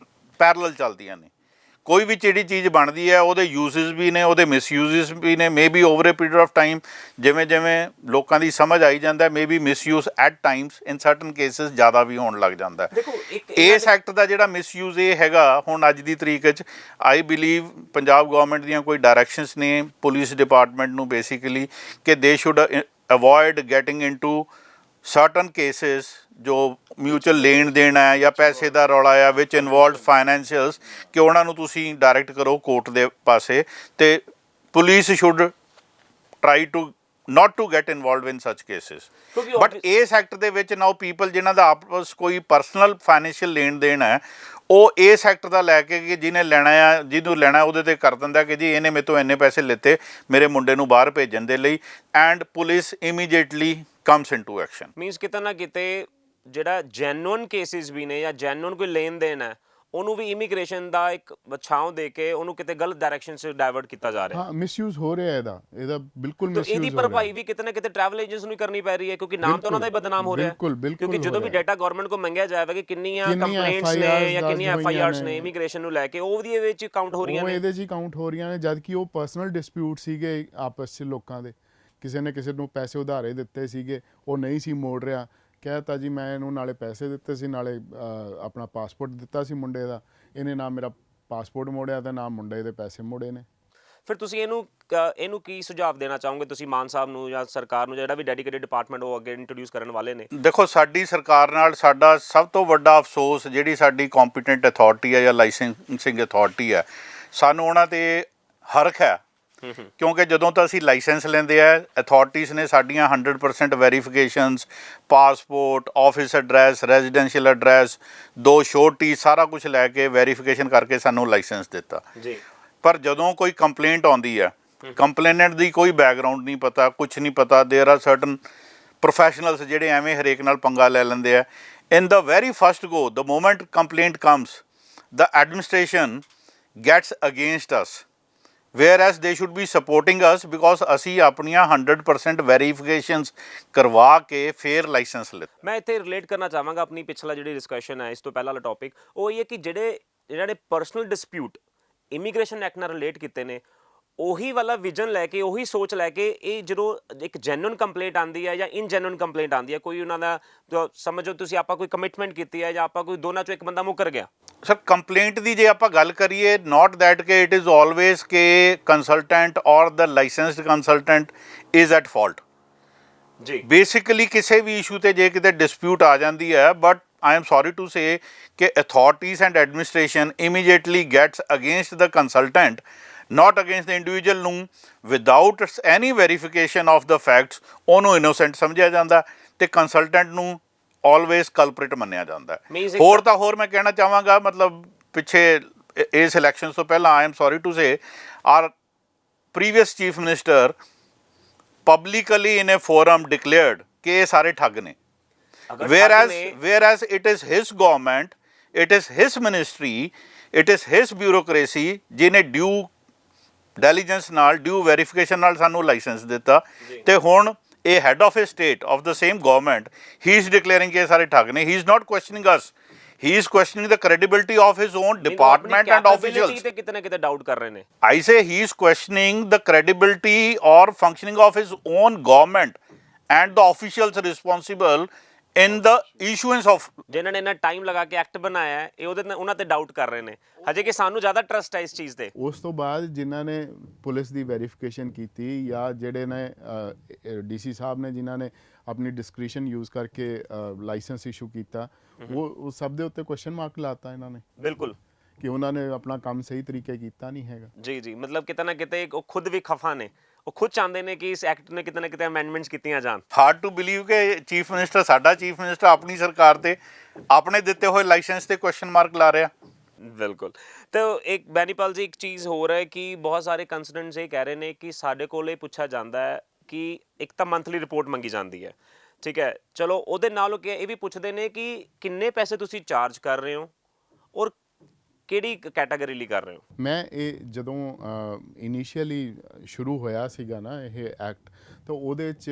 ਪੈਰਲਲ ਚੱਲਦੀਆਂ ਨੇ। ਕੋਈ ਵੀ ਜਿਹੜੀ ਚੀਜ਼ ਬਣਦੀ ਹੈ ਉਹਦੇ ਯੂਜ਼ਸ ਵੀ ਨੇ, ਉਹਦੇ ਮਿਸਯੂਜ਼ਸ ਵੀ ਨੇ। Maybe over a period of time ਜਿਵੇਂ ਜਿਵੇਂ ਲੋਕਾਂ ਦੀ ਸਮਝ ਆਈ ਜਾਂਦਾ, maybe misuse at times in certain cases ਜ਼ਿਆਦਾ ਵੀ ਹੋਣ ਲੱਗ ਜਾਂਦਾ। ਇਸ ਐਕਟ ਦਾ ਜਿਹੜਾ ਮਿਸਯੂਜ਼ ਇਹ ਹੈਗਾ, ਹੁਣ ਅੱਜ ਦੀ ਤਰੀਕ 'ਚ ਆਈ ਬਿਲੀਵ ਪੰਜਾਬ ਗੌਰਮੈਂਟ ਦੀਆਂ ਕੋਈ ਡਾਇਰੈਕਸ਼ਨਸ ਨੇ ਪੁਲਿਸ ਡਿਪਾਰਟਮੈਂਟ ਨੂੰ ਬੇਸਿਕਲੀ ਕਿ ਦੇ should avoid getting into certain cases ਜੋ ਮਿਊਚੁਅਲ ਲੈਣ ਦੇਣ ਹੈ ਜਾਂ ਪੈਸੇ ਦਾ ਰੌਲਾ ਆ ਵਿੱਚ ਇਨਵੋਲਵਡ ਫਾਈਨੈਂਸ਼ੀਅਲਸ, ਕਿ ਉਹਨਾਂ ਨੂੰ ਤੁਸੀਂ ਡਾਇਰੈਕਟ ਕਰੋ ਕੋਰਟ ਦੇ ਪਾਸੇ, ਤੇ police should try to not to get involved in such cases. But ਇਸ ਐਕਟ ਦੇ ਵਿੱਚ ਨਾਓ ਪੀਪਲ ਜਿਨ੍ਹਾਂ ਦਾ ਆਪਸ ਕੋਈ ਪਰਸਨਲ ਫਾਈਨੈਂਸ਼ੀਅਲ ਲੈਣ ਦੇਣ ਹੈ, ਉਹ ਇਹ ਸੈਕਟਰ ਦਾ ਲੈ ਕੇ ਕਿ ਜਿਹਨੇ ਲੈਣਾ ਆ, ਜਿਹਨੂੰ ਲੈਣਾ ਉਹਦੇ ਤੇ ਕਰ ਦਿੰਦਾ ਕਿ ਜੀ ਇਹਨੇ ਮੇਰੇ ਤੋਂ ਇੰਨੇ ਪੈਸੇ ਲਿੱਤੇ ਮੇਰੇ ਮੁੰਡੇ ਨੂੰ ਬਾਹਰ ਭੇਜਣ ਦੇ ਲਈ, and police immediately comes into action. Means ਕਿਤੇ ਨਾ ਕਿਤੇ ਜਿਹੜਾ ਜੈਨੂਅਨ ਕੇਸਿਸ ਵੀ ਨੇ ਜਾਂ ਜੈਨੂਅਨ ਕੋਈ ਲੈਣ ਦੇਣ ਹੈ ਉਹਨੂੰ ਵੀ ਇਮੀਗ੍ਰੇਸ਼ਨ ਦਾ ਇੱਕ ਛਾਂਵ ਦੇ ਕੇ ਉਹਨੂੰ ਕਿਤੇ ਗਲਤ ਡਾਇਰੈਕਸ਼ਨ 'ਚ ਡਾਇਵਰਟ ਕੀਤਾ ਜਾ ਰਿਹਾ ਹੈ। ਹਾਂ, ਮਿਸਯੂਜ਼ ਹੋ ਰਿਹਾ ਇਹਦਾ ਬਿਲਕੁਲ ਤਾਂ ਮਿਸਯੂਜ਼ ਇਹਦੀ ਹੋ ਰਿਹਾ। ਭਰਪਾਈ ਵੀ ਕਿਤੇ ਨਾ ਕਿਤੇ ਟਰੈਵਲ ਏਜੰਟਸ ਨੂੰ ਹੀ ਕਰਨੀ ਪੈ ਰਹੀ ਹੈ ਕਿਉਂਕਿ ਨਾਮ ਤਾਂ ਉਹਨਾਂ ਦਾ ਹੀ ਬਦਨਾਮ ਹੋ ਰਿਹਾ ਹੈ। ਬਿਲਕੁਲ ਬਿਲਕੁਲ ਕਿਉਂਕਿ ਜਦੋਂ ਵੀ ਡਾਟਾ ਗਵਰਨਮੈਂਟ ਕੋ ਮੰਗਿਆ ਜਾਏਗਾ ਕਿ ਕਿੰਨੀਆਂ ਕੰਪਲੇਂਟਸ ਨੇ ਜਾਂ ਕਿੰਨੀਆਂ FIRs ਨੇ ਇਮੀਗ੍ਰੇਸ਼ਨ ਨੂੰ ਲੈ ਕੇ, ਉਹ ਵੀ ਇਹਦੇ ਵਿੱਚ ਕਾਊਂਟ ਹੋ ਰਹੀਆਂ ਉਹ ਨੇ। ਇਹਦੇ 'ਚ ਹੀ ਕਾਊਂਟ ਹੋ ਰਹੀਆਂ ਨੇ, ਜਦ ਕਿ ਉਹ ਪਰਸਨਲ ਡਿਸਪਿਊਟ ਸੀਗੇ ਆਪਸ 'ਚ ਲੋਕਾਂ ਦੇ। ਕਿਸੇ ਨੇ ਕਿਸੇ ਨੂੰ ਪੈਸੇ ਉਧਾਰੇ ਦਿੱਤੇ ਸੀਗੇ, ਉਹ ਨਹੀਂ ਸੀ ਮੋੜ ਰਿਹਾ, ਕਹਿਤਾ ਜੀ ਮੈਂ ਇਹਨੂੰ ਨਾਲੇ ਪੈਸੇ ਦਿੱਤੇ ਸੀ ਨਾਲੇ ਆਪਣਾ ਪਾਸਪੋਰਟ ਦਿੱਤਾ ਸੀ ਮੁੰਡੇ ਦਾ, ਇਹਨੇ ਨਾ ਮੇਰਾ ਪਾਸਪੋਰਟ ਮੋੜਿਆ ਤੇ ਨਾ ਮੁੰਡੇ ਦੇ ਪੈਸੇ ਮੋੜੇ ਨੇ। ਫਿਰ ਤੁਸੀਂ ਇਹਨੂੰ ਕੀ ਸੁਝਾਅ ਦੇਣਾ ਚਾਹੋਗੇ ਤੁਸੀਂ ਮਾਨ ਸਾਹਿਬ ਨੂੰ ਜਾਂ ਸਰਕਾਰ ਨੂੰ, ਜਿਹੜਾ ਵੀ ਡੈਡੀਕੇਟਡ ਡਿਪਾਰਟਮੈਂਟ ਉਹ ਅੱਗੇ ਇੰਟਰੋਡਿਊਸ ਕਰਨ ਵਾਲੇ ਨੇ? ਦੇਖੋ, ਸਾਡੀ ਸਰਕਾਰ ਨਾਲ ਸਾਡਾ ਸਭ ਤੋਂ ਵੱਡਾ ਅਫਸੋਸ ਜਿਹੜੀ ਸਾਡੀ ਕੰਪੀਟੈਂਟ ਅਥਾਰਟੀ ਹੈ ਜਾਂ ਲਾਇਸੈਂਸਿੰਗ ਅਥਾਰਟੀ ਹੈ, ਸਾਨੂੰ ਉਹਨਾਂ ਤੇ ਹਰਖ ਹੈ। ਕਿਉਂਕਿ ਜਦੋਂ ਤਾਂ ਅਸੀਂ ਲਾਇਸੈਂਸ ਲੈਂਦੇ ਆ, ਅਥਾਰਟੀਜ਼ ਨੇ ਸਾਡੀਆਂ 100% verifications, passport, office address, residential address, 2 sureties, ਸਾਰਾ ਕੁਝ ਲੈ ਕੇ ਵੈਰੀਫਿਕੇਸ਼ਨ ਕਰਕੇ ਸਾਨੂੰ ਲਾਇਸੈਂਸ ਦਿੱਤਾ ਜੀ। ਪਰ ਜਦੋਂ ਕੋਈ ਕੰਪਲੇਂਟ ਆਉਂਦੀ ਹੈ, ਕੰਪਲੇਨੈਂਟ ਦੀ ਕੋਈ ਬੈਕਗਰਾਉਂਡ ਨਹੀਂ ਪਤਾ, ਕੁਝ ਨਹੀਂ ਪਤਾ, ਦੇਰ ਆਰ ਸਰਟਨ ਪ੍ਰੋਫੈਸ਼ਨਲਸ ਜਿਹੜੇ ਐਵੇਂ ਹਰੇਕ ਨਾਲ ਪੰਗਾ ਲੈ ਲੈਂਦੇ ਆ। In the very first go, the moment complaint comes, the administration gets against us, whereas they should be supporting us because ਅਸੀਂ ਆਪਣੀਆਂ 100% ਵੈਰੀਫਿਕੇਸ਼ਨਸ ਕਰਵਾ ਕੇ ਫਿਰ ਲਾਇਸੈਂਸ ਲਿੱਤਾ। ਮੈਂ ਇੱਥੇ ਰਿਲੇਟ ਕਰਨਾ ਚਾਹਾਂਗਾ ਆਪਣੀ ਪਿਛਲਾ ਜਿਹੜੀ ਡਿਸਕਸ਼ਨ ਹੈ, ਇਸ ਤੋਂ ਪਹਿਲਾਂ ਵਾਲਾ ਟੌਪਿਕ, ਉਹ ਇਹ ਹੈ ਕਿ ਜਿਹੜਾ ਨੇ ਪਰਸਨਲ ਡਿਸਪਿਊਟ ਇਮੀਗ੍ਰੇਸ਼ਨ ਐਕਟ ਨਾਲ ਰਿਲੇਟ ਕੀਤੇ ਨੇ, ਉਹੀ ਵਾਲਾ ਵਿਜ਼ਨ ਲੈ ਕੇ, ਉਹੀ ਸੋਚ ਲੈ ਕੇ ਇਹ ਜਦੋਂ ਇੱਕ ਜੈਨੂਅਨ ਕੰਪਲੇਂਟ ਆਉਂਦੀ ਹੈ ਜਾਂ ਇਨਜੈਨੂਅਨ ਕੰਪਲੇਂਟ ਆਉਂਦੀ ਹੈ, ਕੋਈ ਉਹਨਾਂ ਦਾ ਸਮਝੋ ਤੁਸੀਂ ਆਪਾਂ ਕੋਈ ਕਮਿਟਮੈਂਟ ਕੀਤੀ ਹੈ ਜਾਂ ਆਪਾਂ ਕੋਈ ਦੋਨਾਂ 'ਚੋਂ ਇੱਕ ਬੰਦਾ ਮੁੱਕਰ ਗਿਆ। ਸਰ, ਕੰਪਲੇਂਟ ਦੀ ਜੇ ਆਪਾਂ ਗੱਲ ਕਰੀਏ, ਨਾਟ ਦੈਟ ਕਿ ਇਟ ਇਜ਼ ਆਲਵੇਜ਼ ਕਿ consultant or the licensed consultant is at fault ਜੀ। ਬੇਸਿਕਲੀ ਕਿਸੇ ਵੀ ਇਸ਼ੂ ਤੇ ਜੇ ਕਿਤੇ ਡਿਸਪਿਊਟ ਆ ਜਾਂਦੀ ਹੈ, but I am sorry to say ਕਿ authorities and administration immediately gets against the consultant, not against the individual ਨੂੰ, without any verification of the facts ਉਹਨੂੰ innocent ਸਮਝਿਆ ਜਾਂਦਾ ਤੇ consultant ਨੂੰ always culprit ਮੰਨਿਆ ਜਾਂਦਾ। ਹੋਰ ਤਾਂ ਹੋਰ ਮੈਂ ਕਹਿਣਾ ਚਾਹਾਂਗਾ, ਮਤਲਬ ਪਿੱਛੇ ਇਸ ਇਲੈਕਸ਼ਨਸ ਤੋਂ ਪਹਿਲਾਂ I am sorry to say our previous chief minister publicly in a forum declared ਕਿ ਇਹ ਸਾਰੇ ਠੱਗ ਨੇ। Whereas it is his government, it is his ministry, it is his bureaucracy ਜਿਹਨੇ due diligence ਨਾਲ, due verification ਨਾਲ ਸਾਨੂੰ licence ਦਿੱਤਾ, ਤੇ ਹੁਣ ਇਹ head of a state of the same government, he is declaring ਕਿ ਇਹ ਸਾਰੇ ਠੱਗ ਨੇ। He is not questioning us, he is questioning the credibility of his own department and officials. ਤੇ ਕਿਤੇ ਨਾ ਕਿਤੇ ਡਾਊਟ ਕਰ ਰਹੇ ਨੇ। I say he is questioning the credibility or functioning of his own government and the officials responsible in the issuance of, ਜਿਨ੍ਹਾਂ ਨੇ ਇੰਨਾ ਟਾਈਮ ਲਗਾ ਕੇ ਐਕਟ ਬਣਾਇਆ ਹੈ, ਇਹ ਉਹਨਾਂ ਤੇ ਡਾਊਟ ਕਰ ਰਹੇ ਨੇ ਹਜੇ ਕਿ ਸਾਨੂੰ ਜ਼ਿਆਦਾ ਟਰਸਟ ਹੈ ਇਸ ਚੀਜ਼ ਤੇ। ਉਸ ਤੋਂ ਬਾਅਦ ਜਿਨ੍ਹਾਂ ਨੇ ਪੁਲਿਸ ਦੀ ਵੈਰੀਫਿਕੇਸ਼ਨ ਕੀਤੀ ਜਾਂ ਜਿਹੜੇ ਨੇ DC ਸਾਹਿਬ ਨੇ ਜਿਨ੍ਹਾਂ ਨੇ ਆਪਣੀ ਡਿਸਕ੍ਰਿਸ਼ਨ ਯੂਜ਼ ਕਰਕੇ ਲਾਇਸੈਂਸ ਇਸ਼ੂ ਕੀਤਾ, ਉਹ ਸਭ ਦੇ ਉੱਤੇ ਕੁਐਸਚਨ ਮਾਰਕ ਲਾਤਾ ਇਹਨਾਂ ਨੇ। ਬਿਲਕੁਲ, ਕਿ ਉਹਨਾਂ ਨੇ ਆਪਣਾ ਕੰਮ ਸਹੀ ਤਰੀਕੇ ਕੀਤਾ ਨਹੀਂ ਹੈਗਾ। ਜੀ ਜੀ, ਮਤਲਬ ਕਿਤੇ ਨਾ ਕਿਤੇ ਉਹ ਖੁਦ ਵੀ ਖਫਾ ਨੇ, ਉਹ ਖੁਦ ਚਾਹੁੰਦੇ ਨੇ ਕਿ ਇਸ ਐਕਟ ਨੇ ਕਿਤੇ ਨਾ ਕਿਤੇ ਅਮੈਂਡਮੈਂਟਸ ਕੀਤੀਆਂ ਜਾਣ। ਹਾਰਡ ਟੂ ਬਿਲੀਵ ਕਿ ਚੀਫ ਮਿਨਿਸਟਰ, ਸਾਡਾ ਚੀਫ ਮਿਨਿਸਟਰ ਆਪਣੀ ਸਰਕਾਰ ਤੇ ਆਪਣੇ ਦਿੱਤੇ ਹੋਏ ਲਾਇਸੈਂਸ ਤੇ ਕੁਐਸਚਨ ਮਾਰਕ ਲਾ ਰਿਹਾ। ਬਿਲਕੁਲ। ਤੇ ਇੱਕ ਬੈਨੀਪਾਲ ਜੀ, ਇੱਕ ਚੀਜ਼ ਹੋਰ ਹੈ ਕਿ ਬਹੁਤ ਸਾਰੇ ਕੰਸਲਟੈਂਟਸ ਇਹ ਕਹਿ ਰਹੇ ਨੇ ਕਿ ਸਾਡੇ ਕੋਲ ਇਹ ਪੁੱਛਿਆ ਜਾਂਦਾ ਹੈ ਕਿ ਇੱਕ ਤਾਂ ਮੰਥਲੀ ਰਿਪੋਰਟ ਮੰਗੀ ਜਾਂਦੀ ਹੈ, ਠੀਕ ਹੈ, ਚਲੋ ਉਹਦੇ ਨਾਲ ਇਹ ਵੀ ਪੁੱਛਦੇ ਨੇ ਕਿ ਕਿੰਨੇ ਪੈਸੇ ਤੁਸੀਂ ਚਾਰਜ ਕਰ ਰਹੇ ਹੋ ਔਰ ਕਿਹੜੀ ਕੈਟਾਗਰੀ ਲਈ ਕਰ ਰਹੇ ਹੋ। ਮੈਂ ਇਹ ਜਦੋਂ ਇਨੀਸ਼ੀਅਲੀ ਸ਼ੁਰੂ ਹੋਇਆ ਸੀਗਾ ਨਾ ਇਹ ਐਕਟ, ਤਾਂ ਉਹਦੇ 'ਚ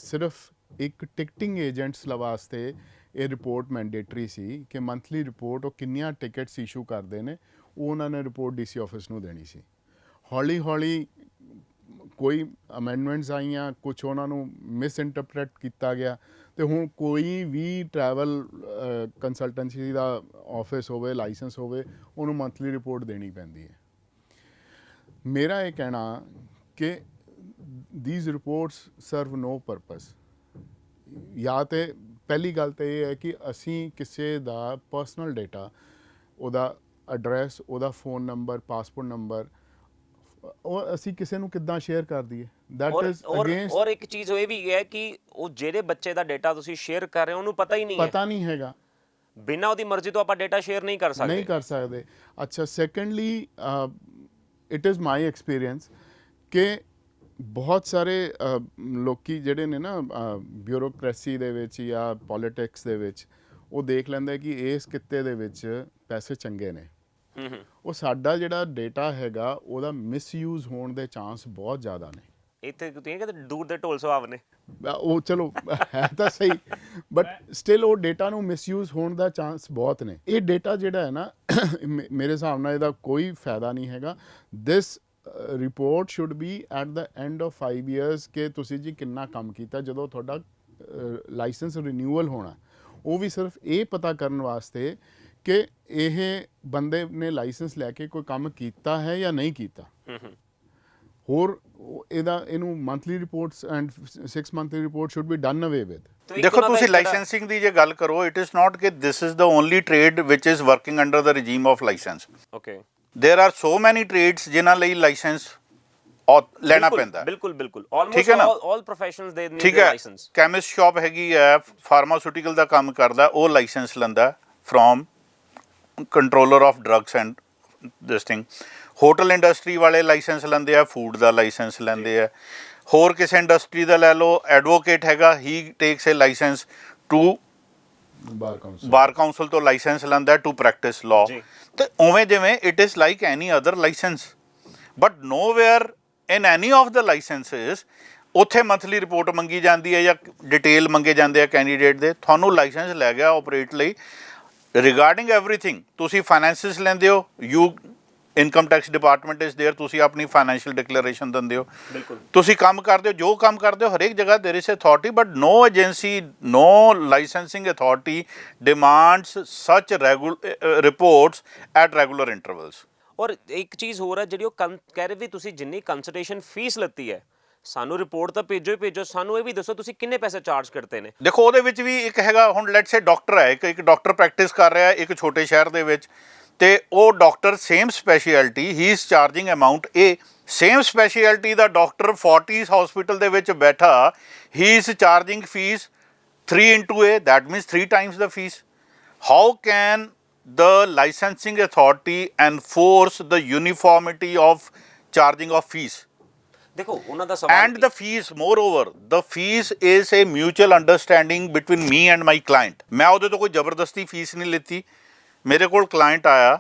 ਸਿਰਫ ਇੱਕ ਟਿਕਟਿੰਗ ਏਜੰਟਸ ਵਾਸਤੇ ਇਹ ਰਿਪੋਰਟ ਮੈਂਡੇਟਰੀ ਸੀ ਕਿ ਮੰਥਲੀ ਰਿਪੋਰਟ ਉਹ ਕਿੰਨੀਆਂ ਟਿਕਟਸ ਇਸ਼ੂ ਕਰਦੇ ਨੇ, ਉਹ ਉਹਨਾਂ ਨੇ ਰਿਪੋਰਟ DC ਆਫਿਸ ਨੂੰ ਦੇਣੀ ਸੀ। ਹੌਲੀ ਹੌਲੀ ਕੋਈ ਅਮੈਂਡਮੈਂਟਸ ਆਈਆਂ, ਕੁਛ ਉਹਨਾਂ ਨੂੰ ਮਿਸ ਇੰਟਰਪ੍ਰੈਟ ਕੀਤਾ ਗਿਆ, ਤੇ ਹੁਣ ਕੋਈ ਵੀ ਟਰੈਵਲ ਕੰਸਲਟੈਂਸੀ ਦਾ ਆਫਿਸ ਹੋਵੇ, ਲਾਇਸੈਂਸ ਹੋਵੇ, ਉਹਨੂੰ ਮੰਥਲੀ ਰਿਪੋਰਟ ਦੇਣੀ ਪੈਂਦੀ ਹੈ। ਮੇਰਾ ਇਹ ਕਹਿਣਾ ਕਿ these reports serve no purpose. ਜਾਂ ਤਾਂ ਪਹਿਲੀ ਗੱਲ ਤਾਂ ਇਹ ਹੈ ਕਿ ਅਸੀਂ ਕਿਸੇ ਦਾ ਪਰਸਨਲ ਡੇਟਾ, ਉਹਦਾ ਐਡਰੈਸ, ਉਹਦਾ ਫ਼ੋਨ ਨੰਬਰ, ਪਾਸਪੋਰਟ ਨੰਬਰ, ਉਹ ਅਸੀਂ ਕਿਸੇ ਨੂੰ ਕਿੱਦਾਂ ਸ਼ੇਅਰ ਕਰ ਦਈਏ। That is against. ਔਰ ਇੱਕ ਚੀਜ਼ ਇਹ ਵੀ ਹੈ ਕਿ ਉਹ ਜਿਹੜੇ ਬੱਚੇ ਦਾ ਡੇਟਾ ਤੁਸੀਂ ਸ਼ੇਅਰ ਕਰ ਰਹੇ ਹੋ ਉਹਨੂੰ ਪਤਾ ਹੀ ਨਹੀਂ ਹੈ, ਪਤਾ ਨਹੀਂ ਹੈਗਾ। ਬਿਨਾਂ ਉਹਦੀ ਮਰਜ਼ੀ ਤੋਂ ਆਪਾਂ ਡਾਟਾ ਸ਼ੇਅਰ ਨਹੀਂ ਕਰ ਸਕਦੇ। ਨਹੀਂ ਕਰ ਸਕਦੇ। ਅੱਛਾ, secondly it is my experience ਕਿ ਬਹੁਤ ਸਾਰੇ ਲੋਕੀ ਜਿਹੜੇ ਨੇ ਨਾ ਬਿਊਰੋਕ੍ਰੇਸੀ ਦੇ ਵਿੱਚ ਜਾਂ ਪੋਲੀਟਿਕਸ ਦੇ ਵਿੱਚ ਉਹ ਦੇਖ ਲੈਂਦੇ ਕਿ ਇਸ ਕਿੱਤੇ ਦੇ ਵਿੱਚ ਪੈਸੇ ਚੰਗੇ ਨੇ। ਉਹ ਸਾਡਾ ਜਿਹੜਾ ਡੇਟਾ ਹੈਗਾ ਉਹਦਾ ਮਿਸਯੂਜ਼ ਹੋਣ ਦੇ ਚਾਂਸ ਬਹੁਤ ਜ਼ਿਆਦਾ ਨੇ। ਇੱਥੇ ਤੁਸੀਂ ਕਹਿੰਦੇ ਦੂਰ ਦੇ ਢੋਲ ਸੁਹਾਵ ਨੇ। ਉਹ ਚਲੋ ਹੈ ਤਾਂ ਸਹੀ, ਬਟ ਸਟਿਲ ਉਹ ਡੇਟਾ ਨੂੰ ਮਿਸਯੂਜ਼ ਹੋਣ ਦਾ ਚਾਂਸ ਬਹੁਤ ਨੇ। ਇਹ ਡੇਟਾ ਜਿਹੜਾ ਹੈ ਨਾ ਮੇਰੇ ਹਿਸਾਬ ਨਾਲ ਇਹਦਾ ਕੋਈ ਫਾਇਦਾ ਨਹੀਂ ਹੈਗਾ। This report should be at the end of 5 years ਕਿ ਤੁਸੀਂ ਜੀ ਕਿੰਨਾ ਕੰਮ ਕੀਤਾ। ਜਦੋਂ ਤੁਹਾਡਾ ਲਾਇਸੈਂਸ ਰਿਨਿਊਅਲ ਹੋਣਾ, ਉਹ ਵੀ ਸਿਰਫ ਇਹ ਪਤਾ ਕਰਨ ਵਾਸਤੇ ਕਿ ਇਹ ਬੰਦੇ ਨੇ ਲਾਇਸੈਂਸ ਲੈ ਕੇ ਕੋਈ ਕੰਮ ਕੀਤਾ ਹੈ ਜਾਂ ਨਹੀਂ ਕੀਤਾ। ਹੋਰ ਇਹਨੂੰ monthly reports and 6 monthly report should be done ਅਵੇ ਵਿਦ। ਦੇਖੋ ਤੁਸੀਂ ਲਾਇਸੈਂਸਿੰਗ ਦੀ ਜੇ ਗੱਲ ਕਰੋ, ਇਟ ਇਜ਼ ਨਾਟ ਕਿ this is the only trade which is working under the regime of license. Okay, there are so many trades ਜਿਨ੍ਹਾਂ ਲਈ licence ਲੈਣਾ ਪੈਂਦਾ। ਬਿਲਕੁਲ ਬਿਲਕੁਲ, ਠੀਕ ਹੈ ਨਾ? ਆਲ ਪ੍ਰੋਫੈਸ਼ਨਲਸ ਦੇ ਨੀਡ ਠੀਕ ਹੈ, ਲਾਇਸੈਂਸ। ਕੈਮਿਸਟ ਸ਼ਾਪ ਹੈਗੀ ਹੈ, ਫਾਰਮਾਸਿਊਟੀਕਲ ਦਾ ਕੰਮ ਕਰਦਾ, ਉਹ ਲਾਇਸੈਂਸ ਲੈਂਦਾ from controller of drugs and this thing. Hotel industry ਵਾਲੇ ਲਾਇਸੈਂਸ ਲੈਂਦੇ ਆ, ਫੂਡ ਦਾ ਲਾਇਸੈਂਸ ਲੈਂਦੇ ਆ। ਹੋਰ ਕਿਸੇ ਇੰਡਸਟਰੀ ਦਾ ਲੈ ਲਓ, ਐਡਵੋਕੇਟ ਹੈਗਾ, he takes a licence to bar council ਤੋਂ ਲਾਇਸੈਂਸ ਲੈਂਦਾ ਟੂ ਪ੍ਰੈਕਟਿਸ ਲਾਅ। ਤੇ ਉਵੇਂ ਜਿਵੇਂ it is like any other licence, but nowhere in any of the licences ਉੱਥੇ ਮੰਥਲੀ ਰਿਪੋਰਟ ਮੰਗੀ ਜਾਂਦੀ ਹੈ ਜਾਂ ਡਿਟੇਲ ਮੰਗੇ ਜਾਂਦੇ ਆ ਕੈਂਡੀਡੇਟ ਦੇ। ਤੁਹਾਨੂੰ ਲਾਇਸੈਂਸ ਲੈ ਗਿਆ ਆਪਰੇਟ ਲਈ ਰਿਗਾਰਡਿੰਗ ਐਵਰੀਥਿੰਗ। ਤੁਸੀਂ ਫਾਈਨੈਂਸਿਸ ਲੈਂਦੇ ਹੋ, you income tax department is there, ਤੁਸੀਂ ਆਪਣੀ ਫਾਈਨੈਂਸ਼ੀਅਲ ਡਿਕਲੇਰੇਸ਼ਨ ਦਿੰਦੇ ਹੋ। ਤੁਸੀਂ ਕੰਮ ਕਰਦੇ ਹੋ, ਜੋ ਕੰਮ ਕਰਦੇ ਹੋ ਹਰੇਕ ਜਗ੍ਹਾ there is authority, but no agency, no licensing authority demands such reports at regular intervals. ਔਰ ਇੱਕ ਚੀਜ਼ ਹੋਰ ਹੈ ਜਿਹੜੀ ਉਹ ਕਹਿ ਰਹੇ ਵੀ ਤੁਸੀਂ ਜਿੰਨੀ ਕੰਸਲਟੇਸ਼ਨ ਫੀਸ ਲੱਤੀ ਹੈ, ਸਾਨੂੰ ਰਿਪੋਰਟ ਤਾਂ ਭੇਜੋ ਹੀ ਭੇਜੋ, ਸਾਨੂੰ ਇਹ ਵੀ ਦੱਸੋ ਤੁਸੀਂ ਕਿੰਨੇ ਪੈਸੇ ਚਾਰਜ ਕਰਤੇ ਨੇ। ਦੇਖੋ ਉਹਦੇ ਵਿੱਚ ਵੀ ਇੱਕ ਹੈਗਾ, ਹੁਣ ਲੈਟਸ ਸੇ ਡਾਕਟਰ ਹੈ, ਇੱਕ ਡਾਕਟਰ ਪ੍ਰੈਕਟਿਸ ਕਰ ਰਿਹਾ ਇੱਕ ਛੋਟੇ ਸ਼ਹਿਰ ਦੇ ਵਿੱਚ, ਤੇ ਉਹ doctor same speciality he is charging amount ਏ। ਸੇਮ ਸਪੈਸ਼ਲਿਟੀ ਦਾ ਡਾਕਟਰ ਫੋਰਟੀਜ਼ ਹਸਪੀਟਲ ਦੇ ਵਿੱਚ ਬੈਠਾ, he is charging fee 3 into A, that means 3 times the fees. How can the licensing authority enforce the uniformity of charging of fees? ਦੇਖੋ ਉਹਨਾਂ ਦਾ ਸਵਾਲ And the fees, moreover, the fees is a mutual understanding between me and my client. ਮੈਂ ਉਹਦੇ ਤੋਂ ਕੋਈ ਜ਼ਬਰਦਸਤੀ fees ਨਹੀਂ ਲਿੱਤੀ। ਮੇਰੇ ਕੋਲ ਕਲਾਇੰਟ ਆਇਆ,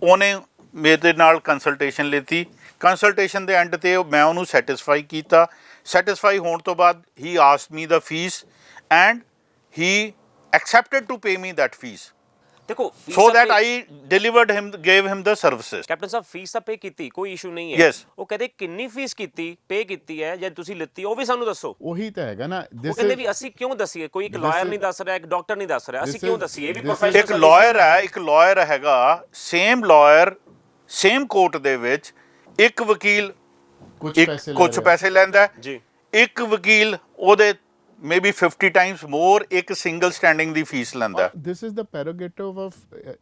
ਉਹਨੇ ਮੇਰੇ ਨਾਲ ਕੰਸਲਟੇਸ਼ਨ ਲਿੱਤੀ, ਕੰਸਲਟੇਸ਼ਨ ਦੇ ਐਂਡ ਤੇ ਮੈਂ ਉਹਨੂੰ ਸੈਟਿਸਫਾਈ ਕੀਤਾ। ਸੈਟਿਸਫਾਈ ਹੋਣ ਤੋਂ ਬਾਅਦ he asked me the fee and he accepted to pay me that fee, ਦੇਖੋ so that I delivered him, gave him the services. Captain Sahib fees ਤਾਂ ਪੇ ਕੀਤੀ, ਕੋਈ ਇਸ਼ੂ ਨਹੀਂ ਹੈ। Yes. ਉਹ ਕਹਿੰਦੇ ਕਿੰਨੀ ਫੀਸ ਕੀਤੀ, ਪੇ ਕੀਤੀ ਹੈ ਜਾਂ ਤੁਸੀਂ ਲਿੱਤੀ, ਉਹ ਵੀ ਸਾਨੂੰ ਦੱਸੋ। ਉਹੀ ਤਾਂ ਹੈਗਾ ਨਾ। ਉਹ ਕਹਿੰਦੇ ਵੀ ਅਸੀਂ ਕਿਉਂ ਦੱਸੀਏ, ਕੋਈ ਇੱਕ ਲਾਇਰ ਨਹੀਂ ਦੱਸ ਰਿਹਾ, ਇੱਕ ਡਾਕਟਰ ਨਹੀਂ ਦੱਸ ਰਿਹਾ, ਅਸੀਂ ਕਿਉਂ ਦੱਸੀਏ? ਇਹ ਵੀ ਪ੍ਰੋਫੈਸ਼ਨਲ। ਇੱਕ ਲਾਇਰ ਹੈ, ਇੱਕ ਲਾਇਰ ਹੈਗਾ, ਸੇਮ ਲਾਇਰ ਸੇਮ ਕੋਰਟ ਦੇ ਵਿੱਚ ਇੱਕ ਵਕੀਲ ਕੁਝ ਪੈਸੇ ਲੈਂਦਾ ਜੀ, ਇੱਕ ਵਕੀਲ ਉਹਦੇ maybe 50 times more ਇੱਕ ਸਿੰਗਲ ਸਟੈਂਡਿੰਗ ਦੀ ਫੀਸ ਲੈਂਦਾ। This is the prerogative of